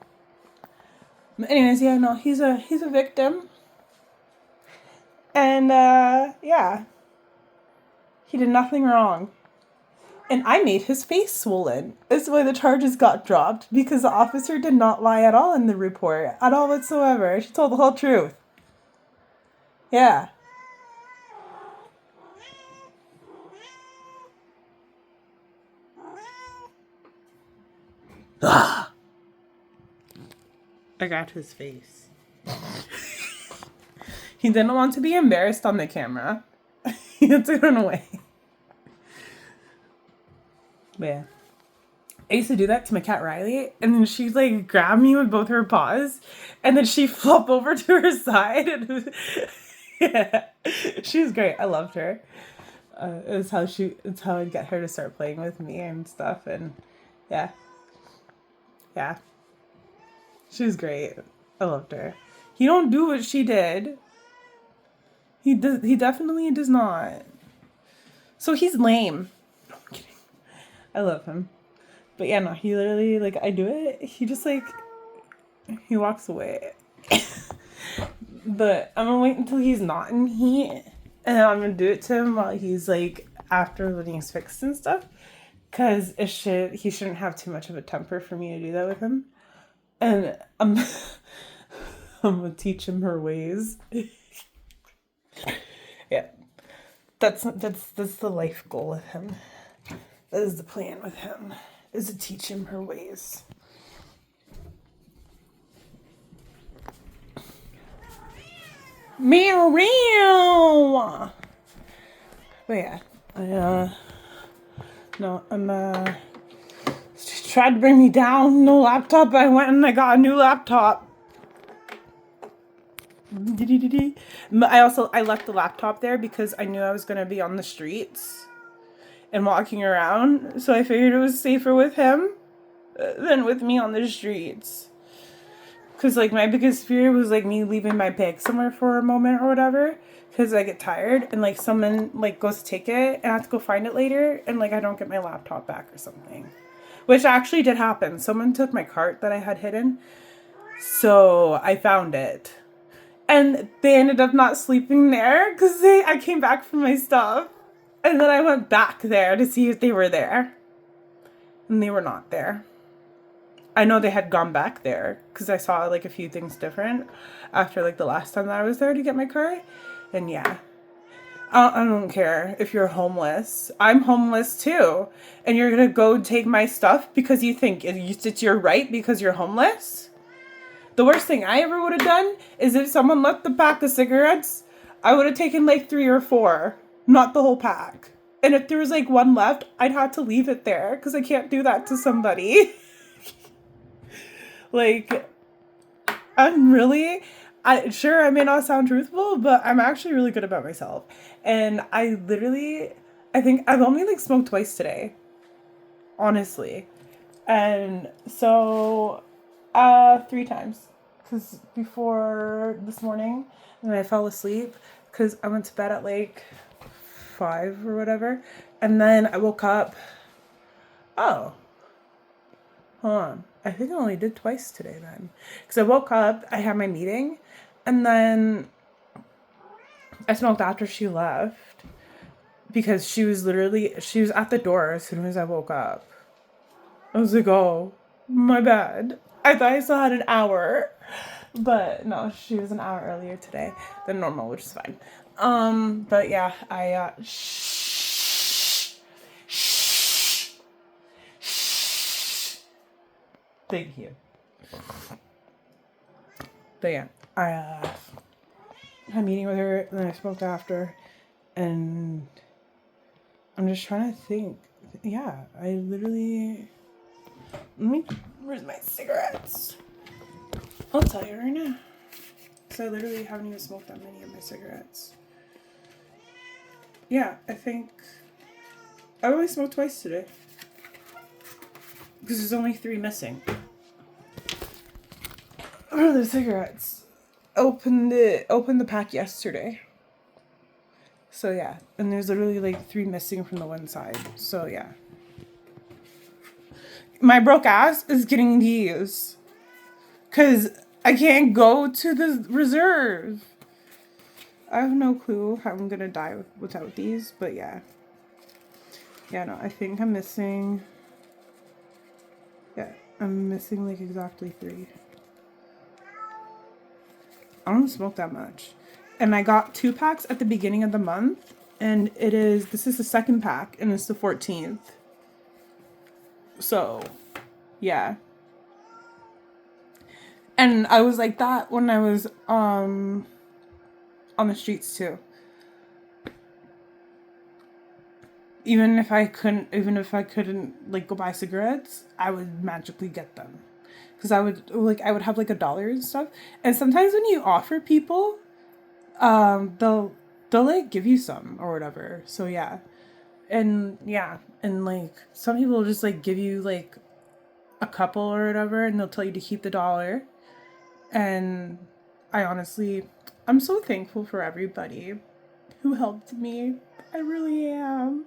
But anyways, yeah, no, he's a victim. And, yeah. He did nothing wrong. And I made his face swollen. That's why the charges got dropped. Because the officer did not lie at all in the report. At all whatsoever. She told the whole truth. Yeah. I got his face. He didn't want to be embarrassed on the camera. He had to run away. But yeah. I used to do that to my cat Riley, and then she'd like grab me with both her paws, and then she'd flop over to her side. And it was, yeah, she was great. I loved her. It's how I'd get her to start playing with me and stuff, and yeah, she was great. I loved her. He don't do what she did. He definitely does not. So he's lame. No, I'm kidding. I love him. But yeah, no, he literally, like, I do it. He just, like, he walks away. But I'm gonna wait until he's not in heat. And then I'm gonna do it to him while he's, like, after when he's fixed and stuff. Because he shouldn't have too much of a temper for me to do that with him. And I'm gonna teach him her ways. Yeah, that's the life goal with him. That is the plan with him, is to teach him her ways. Meow meow. But yeah, she tried to bring me down. No laptop. I went and I got a new laptop. I left the laptop there because I knew I was going to be on the streets and walking around, so I figured it was safer with him than with me on the streets. Because, like, my biggest fear was, like, me leaving my bag somewhere for a moment or whatever, because I get tired, and, like, someone, like, goes to take it, and I have to go find it later, and, like, I don't get my laptop back or something. Which actually did happen. Someone took my cart that I had hidden, so I found it. And they ended up not sleeping there because I came back from my stuff. And then I went back there to see if they were there. And they were not there. I know they had gone back there because I saw like a few things different after like the last time that I was there to get my car. And yeah. I don't care if you're homeless. I'm homeless too. And you're gonna go take my stuff because you think it's your right because you're homeless? The worst thing I ever would have done is if someone left the pack of cigarettes, I would have taken like 3 or 4, not the whole pack. And if there was like one left, I'd have to leave it there because I can't do that to somebody. Like, I'm really, I may not sound truthful, but I'm actually really good about myself. And I think I've only like smoked twice today, honestly. And so, 3 times. Because before this morning, and I fell asleep because I went to bed at like 5 or whatever. And then I woke up. Oh, hold on. I think I only did twice today then. Because I woke up, I had my meeting, and then I smoked after she left. Because she was at the door as soon as I woke up. I was like, oh, my bad. I thought I still had an hour. But no, she was an hour earlier today than normal, which is fine. But yeah, Thank you. But yeah, I had a meeting with her, and then I smoked after, and I'm just trying to think. Yeah, where's my cigarettes? I'll tell you right now. Because I literally haven't even smoked that many of my cigarettes. Yeah, I think I only smoked twice today. Because there's only 3 missing. Where are the cigarettes? Opened the pack yesterday. So yeah, and there's literally like 3 missing from the one side. So yeah. My broke ass is getting these. Because I can't go to the reserve. I have no clue how I'm going to die without these, but yeah. Yeah, no, I think I'm missing... Yeah, I'm missing like exactly 3. I don't smoke that much. And I got 2 packs at the beginning of the month. And this is the 2nd pack, and it's the 14th. So, yeah. And I was like that when I was on the streets too. Even if I couldn't like go buy cigarettes, I would magically get them. Because I would have like $1 and stuff. And sometimes when you offer people, they'll like give you some or whatever. So yeah. And yeah, and like some people will just like give you like a couple or whatever, and they'll tell you to keep the $1. And I'm so thankful for everybody who helped me. I really am.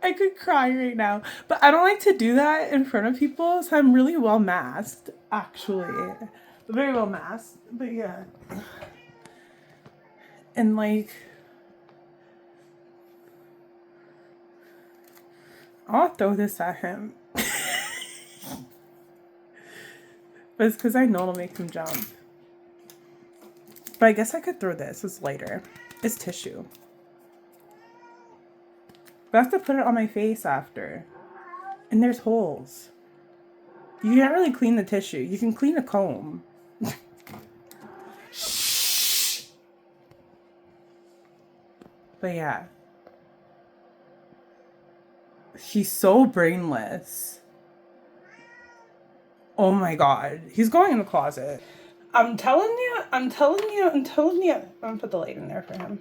I could cry right now. But I don't like to do that in front of people, so I'm really well masked, actually. Very well masked, but yeah. And like, I'll throw this at him. But it's because I know it'll make him jump. But I guess I could throw this. It's lighter. It's tissue. But I have to put it on my face after. And there's holes. You can't really clean the tissue. You can clean a comb. But yeah. He's so brainless. Oh my god. He's going in the closet. I'm telling you. I'm gonna put the light in there for him.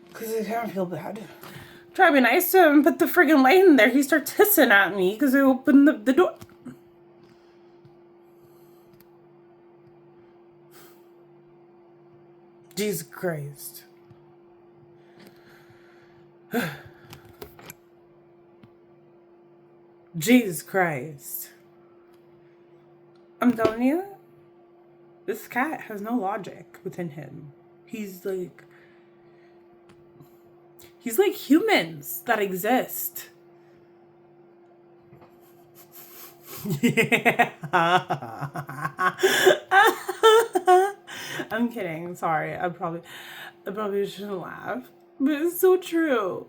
Because I kind of feel bad. Try to be nice to him, put the friggin' light in there. He starts hissing at me because I opened the door. Jesus Christ. Jesus Christ. I'm telling you, this cat has no logic within him. He's like humans that exist. Yeah. I'm kidding. Sorry. I probably shouldn't laugh, but it's so true.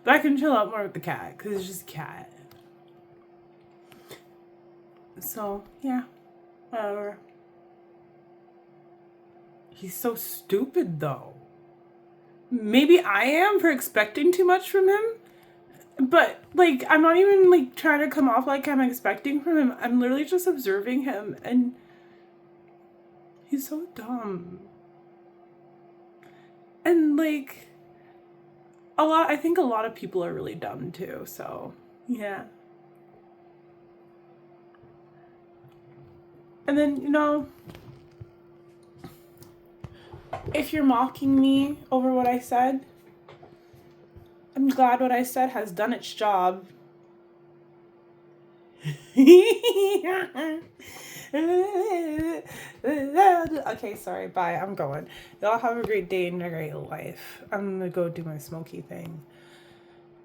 But I can chill out more with the cat because it's just a cat. So, yeah, whatever. He's so stupid, though. Maybe I am for expecting too much from him, but, like, I'm not even, like, trying to come off like I'm expecting from him. I'm literally just observing him, and he's so dumb. And, like, I think a lot of people are really dumb, too, so, yeah. And then, you know, if you're mocking me over what I said, I'm glad what I said has done its job. Okay, sorry, bye. I'm going. Y'all have a great day and a great life. I'm gonna go do my smoky thing.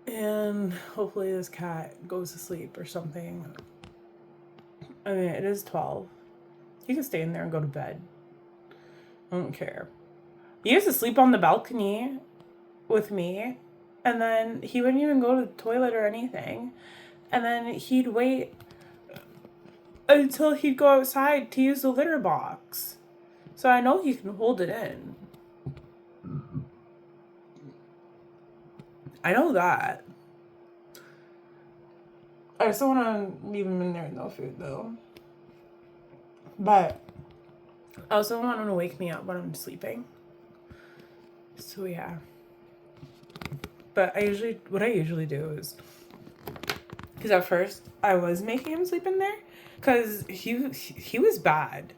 And hopefully this cat goes to sleep or something. I mean, it is 12. He can stay in there and go to bed. I don't care. He used to sleep on the balcony with me, and then he wouldn't even go to the toilet or anything. And then he'd wait until he'd go outside to use the litter box. So I know he can hold it in. I know that. I just don't want to leave him in there with no food, though. But I also don't want him to wake me up when I'm sleeping. So yeah. But what I usually do is, because at first I was making him sleep in there, because he was bad.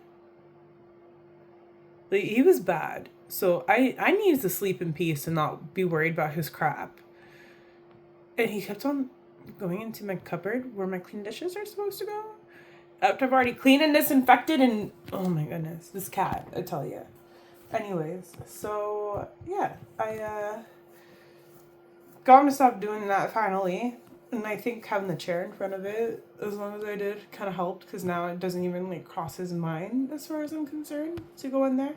Like, he was bad. So I needed to sleep in peace and not be worried about his crap. And he kept on going into my cupboard where my clean dishes are supposed to go. After I've already cleaned and disinfected and... Oh my goodness. This cat, I tell you. Anyways, so yeah. I got to stop doing that finally. And I think having the chair in front of it, as long as I did, kind of helped. Because now it doesn't even like cross his mind as far as I'm concerned to go in there.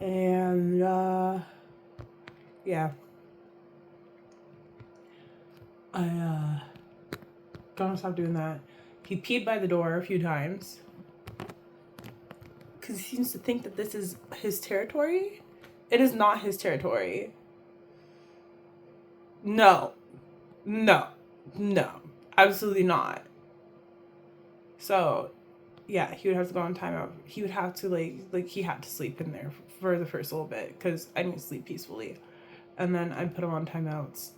And yeah. I gotta stop doing that. He peed by the door a few times. Because he seems to think that this is his territory. It is not his territory. No. Absolutely not. So, yeah, he would have to go on timeout. He would have to, like he had to sleep in there for the first little bit. Because I need to sleep peacefully. And then I'd put him on timeouts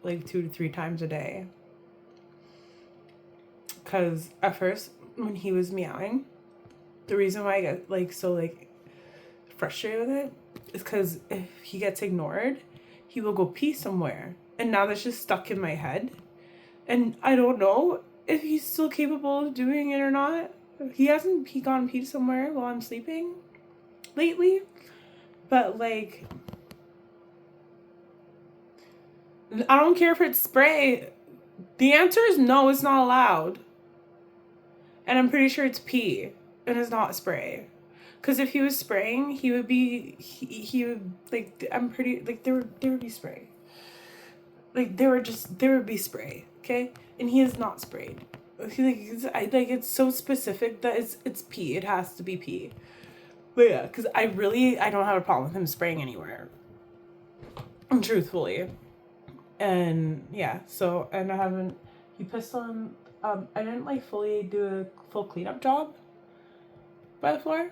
like 2 to 3 times a day. Because at first, when he was meowing, the reason why I get like so like frustrated with it is because if he gets ignored, he will go pee somewhere. And now that's just stuck in my head. And I don't know if he's still capable of doing it or not. He hasn't gone pee somewhere while I'm sleeping lately. But like, I don't care if it's spray. The answer is no, it's not allowed. And I'm pretty sure it's pee and it's not spray. Because if he was spraying, he would be, he would, like, I'm pretty, like, there would be spray. Like, there would be spray, okay? And he is not sprayed. It's so specific that it's pee. It has to be pee. But yeah, because I don't have a problem with him spraying anywhere. Truthfully. And yeah, so, and he pissed on, I didn't like fully do a full cleanup job by the floor.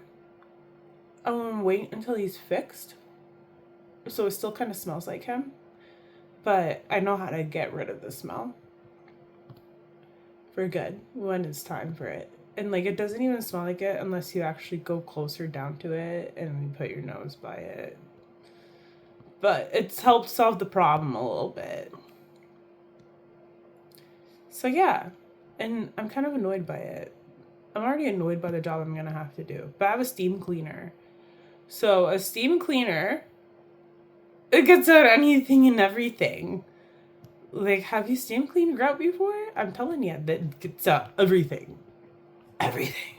I'm gonna wait until he's fixed. So it still kind of smells like him. But I know how to get rid of the smell. For good. When it's time for it. And like, it doesn't even smell like it unless you actually go closer down to it and put your nose by it. But it's helped solve the problem a little bit. So yeah. And I'm kind of annoyed by it. I'm already annoyed by the job I'm gonna have to do. But I have a steam cleaner. So a steam cleaner, it gets out anything and everything. Like, have you steam cleaned grout before? I'm telling you, that gets everything. Everything.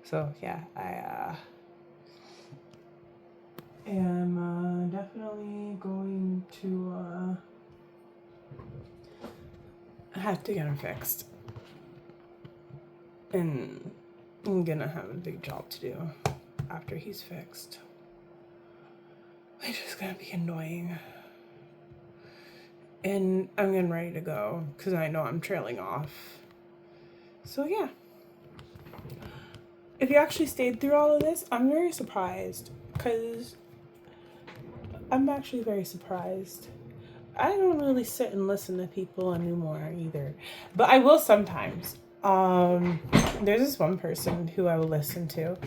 So, yeah, have to get him fixed. And I'm gonna have a big job to do after he's fixed. Which is gonna be annoying. And I'm getting ready to go because I know I'm trailing off. So yeah. If you actually stayed through all of this, I'm very surprised. Because I'm actually very surprised. I don't really sit and listen to people anymore either. But I will sometimes. There's this one person who I will listen to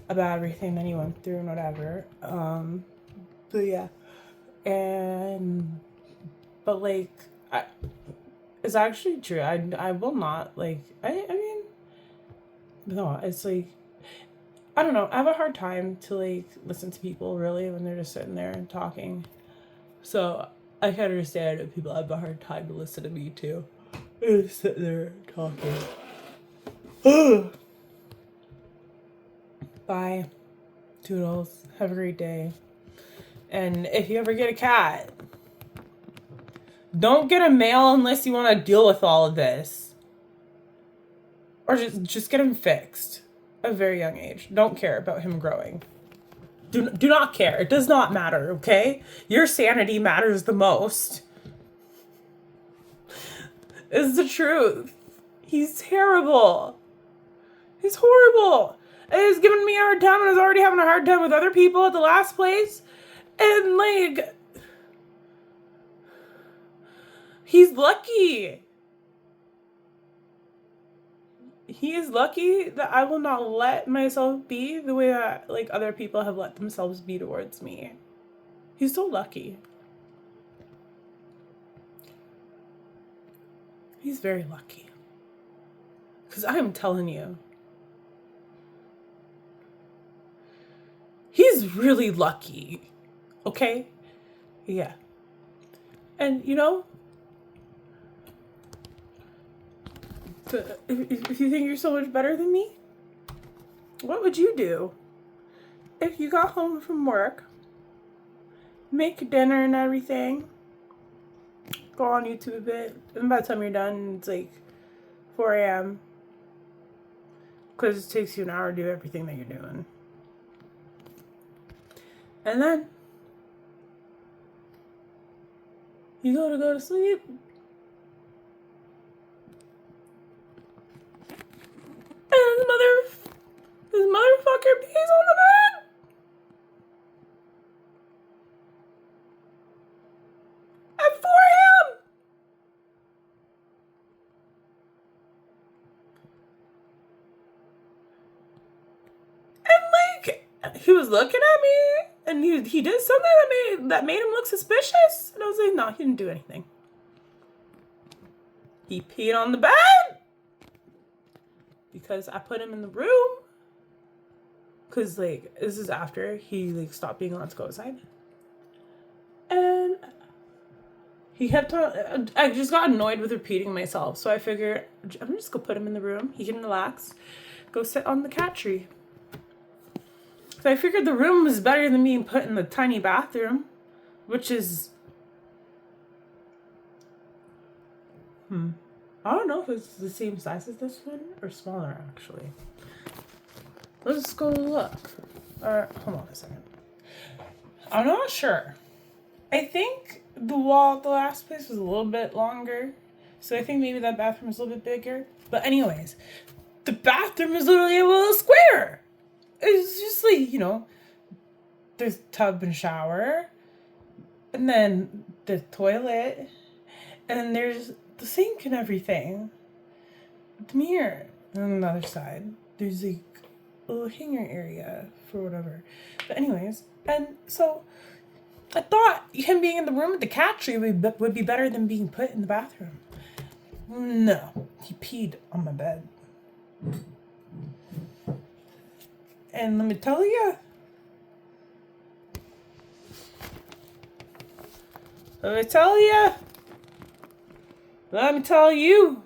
about everything that he went through and whatever. But yeah. But like, it's actually true. I will not, like, I mean, no, it's like, I don't know. I have a hard time to like listen to people really when they're just sitting there and talking. So I can understand if people have a hard time to listen to me too. And just sit there talking. Bye. Toodles. Have a great day. And if you ever get a cat, don't get a male unless you want to deal with all of this. Or just get him fixed at a very young age. Don't care about him growing. Do not care. It does not matter, okay? Your sanity matters the most. It's the truth. He's terrible. He's horrible. And he's giving me a hard time and I was already having a hard time with other people at the last place. And like, he's lucky. He is lucky that I will not let myself be the way that like other people have let themselves be towards me. He's so lucky. He's very lucky. Because I'm telling you, he's really lucky. Okay? Yeah. And you know, if you think you're so much better than me, what would you do if you got home from work, make dinner and everything, go on YouTube a bit, and by the time you're done, it's like 4 a.m. because it takes you an hour to do everything that you're doing. And then you go to sleep. And this motherfucker pees on the bed. At 4 a.m. And like, he was looking at me and he did something that made him look suspicious. And I was like, no, he didn't do anything. He peed on the bed. Because I put him in the room. Because, like, this is after he, like, stopped being allowed to go outside. And he kept on... I just got annoyed with repeating myself. So I figured, I'm just going to put him in the room. He can relax. Go sit on the cat tree. So I figured the room was better than being put in the tiny bathroom. Which is... I don't know if it's the same size as this one or smaller, actually. Let's go look. Hold on a second. I'm not sure. I think the wall at the last place was a little bit longer. So I think maybe that bathroom is a little bit bigger. But anyways, the bathroom is literally a little square. It's just like, you know, there's tub and shower. And then the toilet. And then there's the sink and everything. The mirror. And on the other side, there's like a little hanger area for whatever. But anyways, and so I thought him being in the room with the cat tree would be better than being put in the bathroom. No, he peed on my bed. And let me tell you, let me tell you,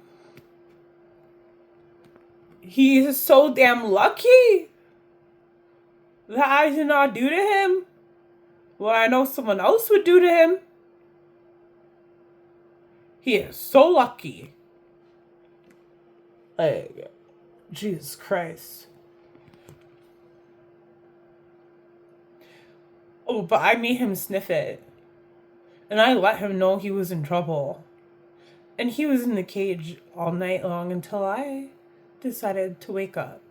he is so damn lucky that I did not do to him what I know someone else would do to him. He is so lucky. Like, Jesus Christ. Oh, but I made him sniff it. And I let him know he was in trouble. And he was in the cage all night long until I decided to wake up.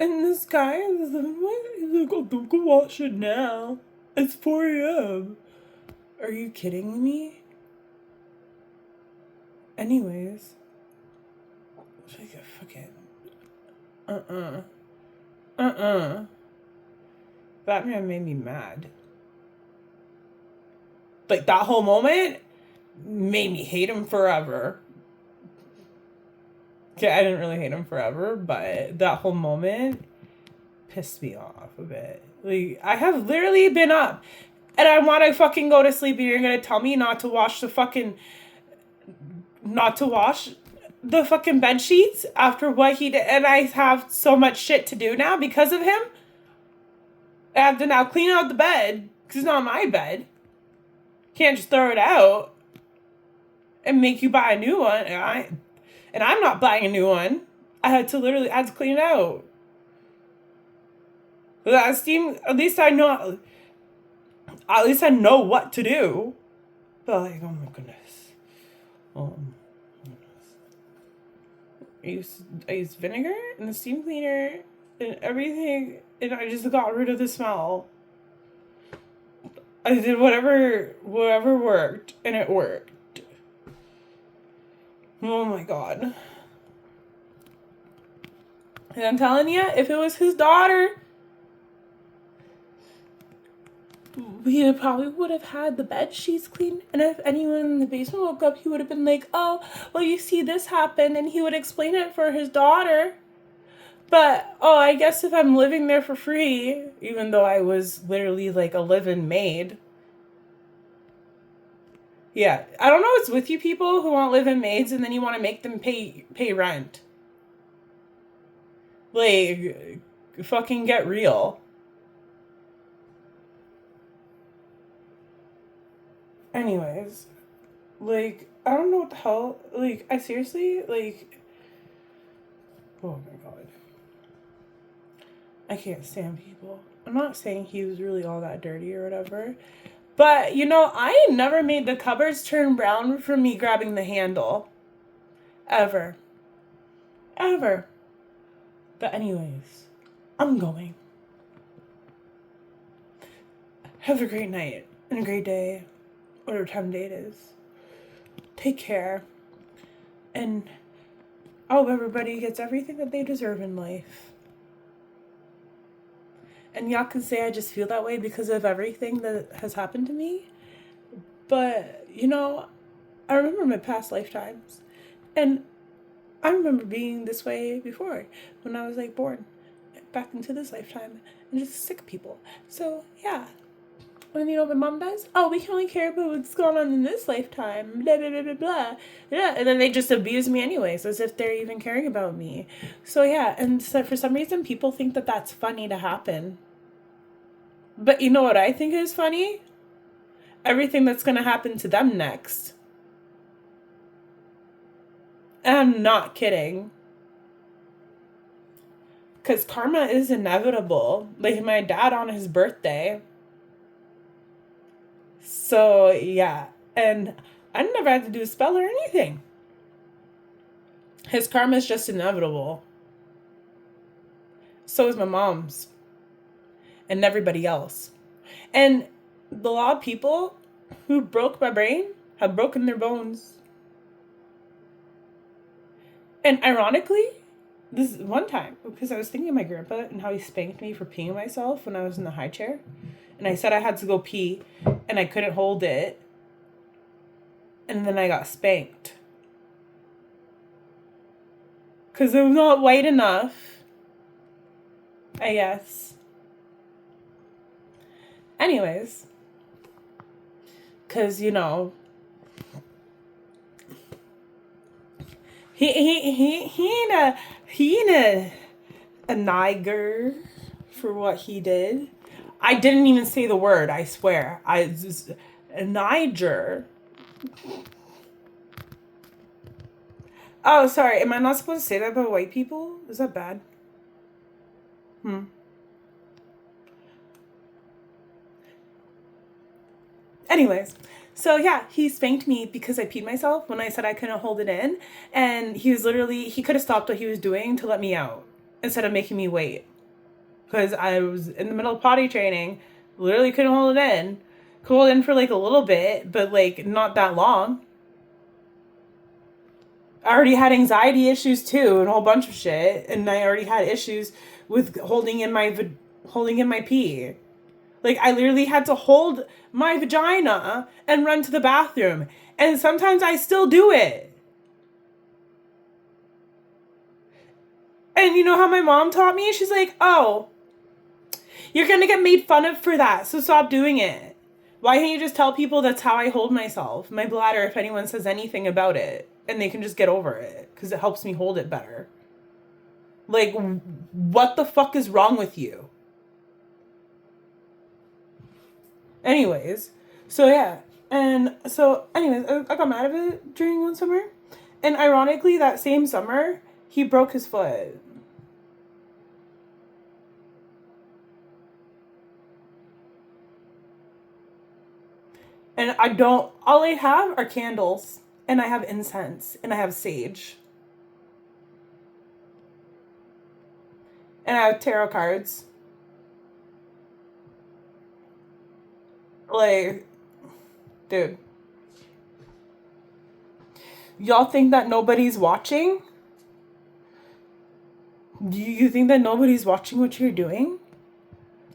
And this guy was like, what? He's like, oh, don't go watch it now. It's 4 a.m. Are you kidding me? Anyways. It's like a fucking... Batman made me mad. Like, that whole moment made me hate him forever. Okay, I didn't really hate him forever, but that whole moment pissed me off a bit. Like, I have literally been up and I want to fucking go to sleep and you're going to tell me not to wash the fucking bed sheets after what he did, and I have so much shit to do now because of him. I have to now clean out the bed because it's not my bed. Can't just throw it out and make you buy a new one. And I'm not buying a new one. I had to clean it out. At least I know what to do. But like, oh my goodness. I used vinegar and the steam cleaner and everything, and I just got rid of the smell. I did whatever worked, and it worked. Oh my god. And I'm telling you, if it was his daughter, he probably would have had the bed sheets cleaned. And if anyone in the basement woke up, he would have been like, oh, well, you see this happened. And he would explain it for his daughter. But, I guess if I'm living there for free, even though I was literally like a live-in maid. Yeah, I don't know what's with you people who want live-in maids and then you want to make them pay rent. Like, fucking get real. Anyways, like, I don't know what the hell, like, I seriously, like, oh my god. I can't stand people. I'm not saying he was really all that dirty or whatever, but, I never made the cupboards turn brown from me grabbing the handle. Ever. Ever. But anyways, I'm going. Have a great night and a great day, whatever time of day it is. Take care. And I hope everybody gets everything that they deserve in life. And y'all can say I just feel that way because of everything that has happened to me. But, I remember my past lifetimes. And I remember being this way before, when I was, like, born back into this lifetime. And just sick of people. So, yeah. And what my mom does? Oh, we can only care about what's going on in this lifetime. Blah, blah, blah, blah, blah. Yeah, and then they just abuse me anyways, as if they're even caring about me. So, yeah, and so for some reason, people think that that's funny to happen. But you know what I think is funny? Everything that's going to happen to them next. And I'm not kidding. Because karma is inevitable. Like my dad on his birthday. So, yeah. And I never had to do a spell or anything. His karma is just inevitable. So is my mom's. And everybody else. And the lot of people who broke my brain have broken their bones. And ironically, this is one time, because I was thinking of my grandpa and how he spanked me for peeing myself when I was in the high chair. And I said I had to go pee, and I couldn't hold it. And then I got spanked. Because it was not white enough, I guess. Anyways. Because, he ain't a Niger for what he did. I didn't even say the word, I swear. Niger. Oh, sorry. Am I not supposed to say that about white people? Is that bad? Anyways, so yeah, he spanked me because I peed myself when I said I couldn't hold it in. And he was literally, he could have stopped what he was doing to let me out instead of making me wait. Because I was in the middle of potty training, literally couldn't hold it in. Could hold it in for like a little bit, but like not that long. I already had anxiety issues too, and a whole bunch of shit, and I already had issues with holding in my pee. Like I literally had to hold my vagina and run to the bathroom, and sometimes I still do it. And you know how my mom taught me? She's like, "Oh, you're gonna get made fun of for that, so stop doing it. Why can't you just tell people that's how I hold myself, my bladder, if anyone says anything about it, and they can just get over it, because it helps me hold it better." Like, what the fuck is wrong with you? Anyways, so yeah. And so, anyways, I got mad at it during one summer. And ironically, that same summer, he broke his foot. And all I have are candles. And I have incense. And I have sage. And I have tarot cards. Like, dude. Y'all think that nobody's watching? Do you think that nobody's watching what you're doing?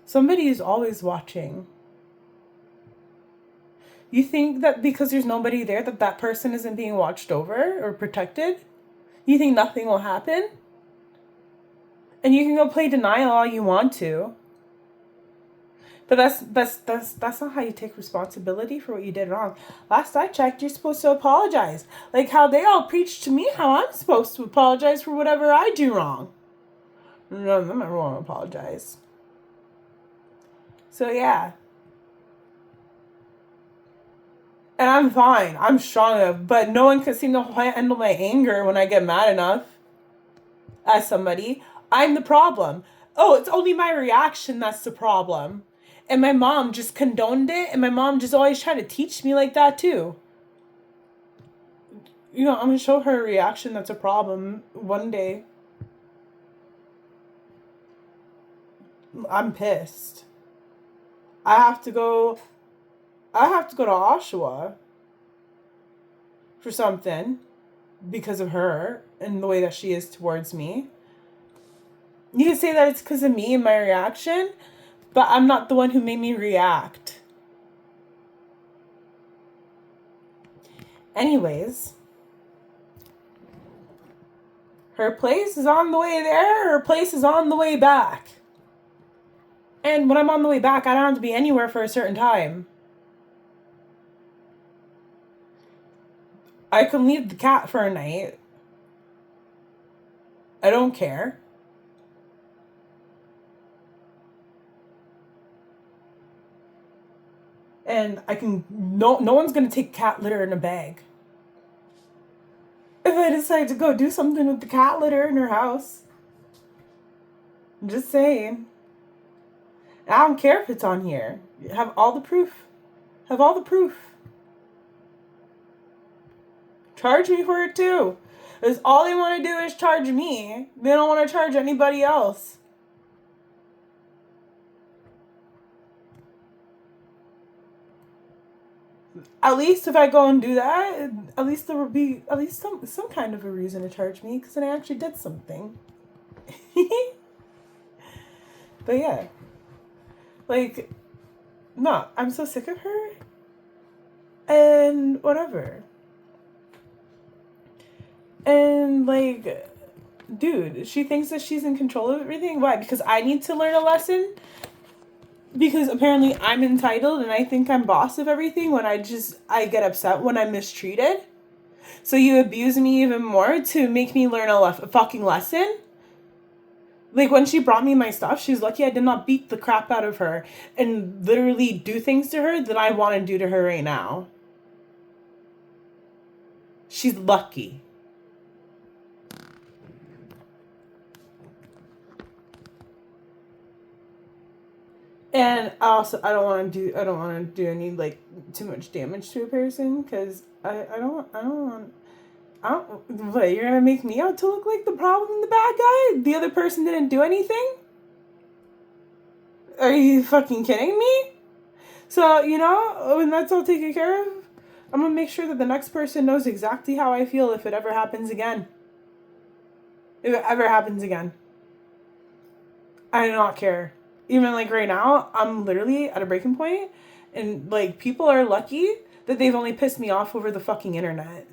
Somebody is always watching. You think that because there's nobody there that that person isn't being watched over or protected? You think nothing will happen? And you can go play denial all you want to. But that's not how you take responsibility for what you did wrong. Last I checked, you're supposed to apologize. Like how they all preach to me how I'm supposed to apologize for whatever I do wrong. None of them ever want to apologize. So yeah. And I'm fine. I'm strong enough. But no one can seem to handle my anger when I get mad enough at somebody. I'm the problem. Oh, it's only my reaction that's the problem. And my mom just condoned it, and my mom just always tried to teach me like that too. You know, I'm gonna show her a reaction that's a problem one day. I'm pissed. I have to go to Oshawa for something because of her and the way that she is towards me. You can say that it's because of me and my reaction, but I'm not the one who made me react. Anyways, her place is on the way there, her place is on the way back. And when I'm on the way back, I don't have to be anywhere for a certain time. I can leave the cat for a night. I don't care. And I can, no one's gonna take cat litter in a bag. If I decide to go do something with the cat litter in her house. I'm just saying. I don't care if it's on here. Have all the proof. Have all the proof. Charge me for it too. Because all they want to do is charge me. They don't want to charge anybody else. At least if I go and do that, at least there would be at least some kind of a reason to charge me, because then I actually did something. But yeah. Like, no, I'm so sick of her. And whatever. And like, dude, she thinks that she's in control of everything. Why? Because I need to learn a lesson? Because apparently I'm entitled and I think I'm boss of everything when I get upset when I'm mistreated? So you abuse me even more to make me learn a fucking lesson? Like, when she brought me my stuff, she's lucky I did not beat the crap out of her and literally do things to her that I want to do to her right now. She's lucky. And also, I don't want to do any, like, too much damage to a person, because what, you're gonna make me out to look like the problem and the bad guy? The other person didn't do anything? Are you fucking kidding me? So, when that's all taken care of, I'm gonna make sure that the next person knows exactly how I feel if it ever happens again. If it ever happens again. I do not care. Even, like, right now, I'm literally at a breaking point, and, like, people are lucky that they've only pissed me off over the fucking internet.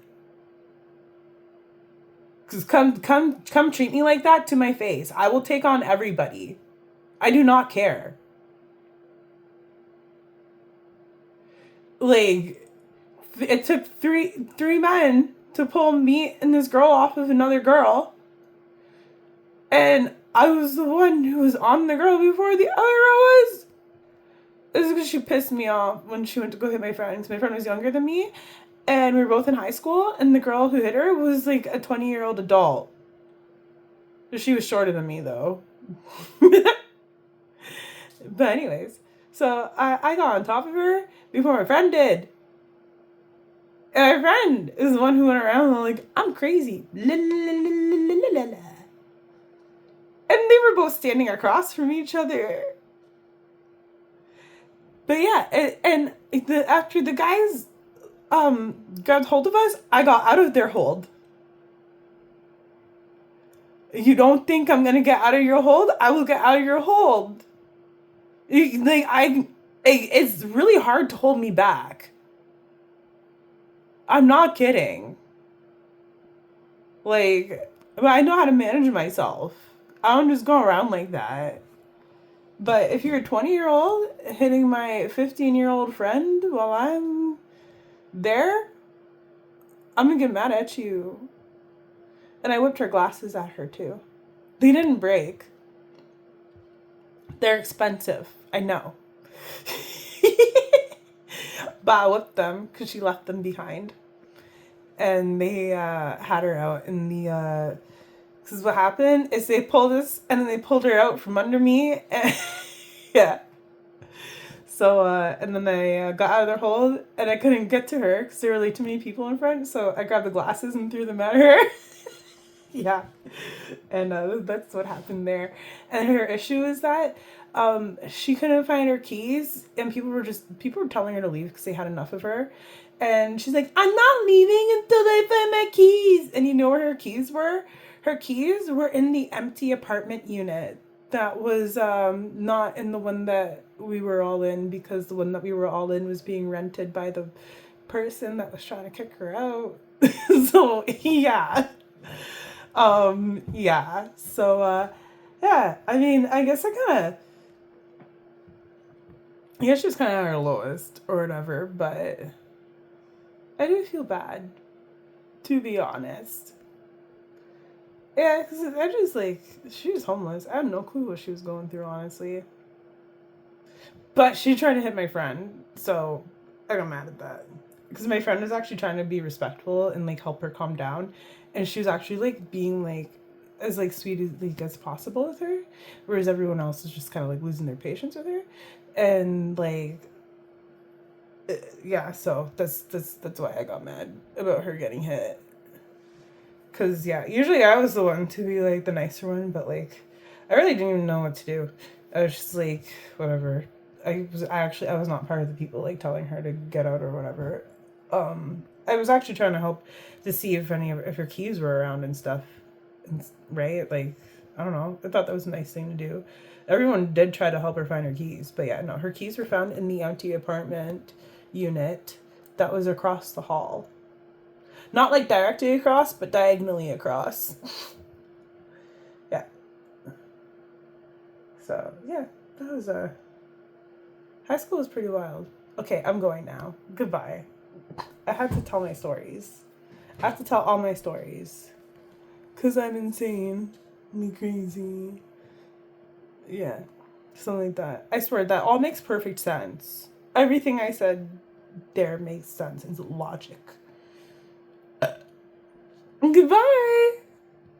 Because come treat me like that to my face. I will take on everybody. I do not care. Like, it took three men to pull me and this girl off of another girl. And I was the one who was on the girl before the other girl was. It was because she pissed me off when she went to go hit my friend. Because my friend was younger than me. And we were both in high school. And the girl who hit her was like a 20-year-old adult. She was shorter than me, though. But anyways. So I got on top of her before my friend did. And my friend is the one who went around and like, I'm crazy. La, la, la, la, la, la. And they were both standing across from each other. But yeah, and after the guys grabbed hold of us, I got out of their hold. You don't think I'm gonna get out of your hold? I will get out of your hold. It's really hard to hold me back. I'm not kidding. Like, but I know how to manage myself. I don't just go around like that. But if you're a 20-year-old hitting my 15-year-old friend while I'm there, I'm gonna get mad at you. And I whipped her glasses at her too. They didn't break. They're expensive. I know. But I whipped them because she left them behind. And they had her out in the... Because what happened is they pulled us, and then they pulled her out from under me. And yeah. So, and then they got out of their hold, and I couldn't get to her because there were like too many people in front. So I grabbed the glasses and threw them at her. Yeah. And that's what happened there. And her issue is that she couldn't find her keys, and people were telling her to leave because they had enough of her. And she's like, I'm not leaving until I find my keys. And you know where her keys were? Her keys were in the empty apartment unit that was not in the one that we were all in, because the one that we were all in was being rented by the person that was trying to kick her out. So, yeah. Yeah. So, yeah. I mean, I guess she was kind of at her lowest or whatever, but I do feel bad, to be honest. Yeah, because I just, like, she was homeless. I had no clue what she was going through, honestly. But she tried to hit my friend, so I got mad at that. Because my friend was actually trying to be respectful and, like, help her calm down. And she was actually, like, being, like, as, like, sweet as possible with her. Whereas everyone else is just kind of, like, losing their patience with her. And, like, yeah, so that's why I got mad about her getting hit. Because, yeah, usually I was the one to be, like, the nicer one, but, like, I really didn't even know what to do. I was just, like, whatever. I was not part of the people, like, telling her to get out or whatever. I was actually trying to help to see if her keys were around and stuff, right? Like, I don't know. I thought that was a nice thing to do. Everyone did try to help her find her keys, but yeah, no, her keys were found in the empty apartment unit that was across the hall. Not, like, directly across, but diagonally across. Yeah. So, yeah, that was high school was pretty wild. Okay, I'm going now. Goodbye. I have to tell my stories. I have to tell all my stories. Because I'm insane. I'm crazy. Yeah, something like that. I swear that all makes perfect sense. Everything I said there makes sense. It's logic. Goodbye.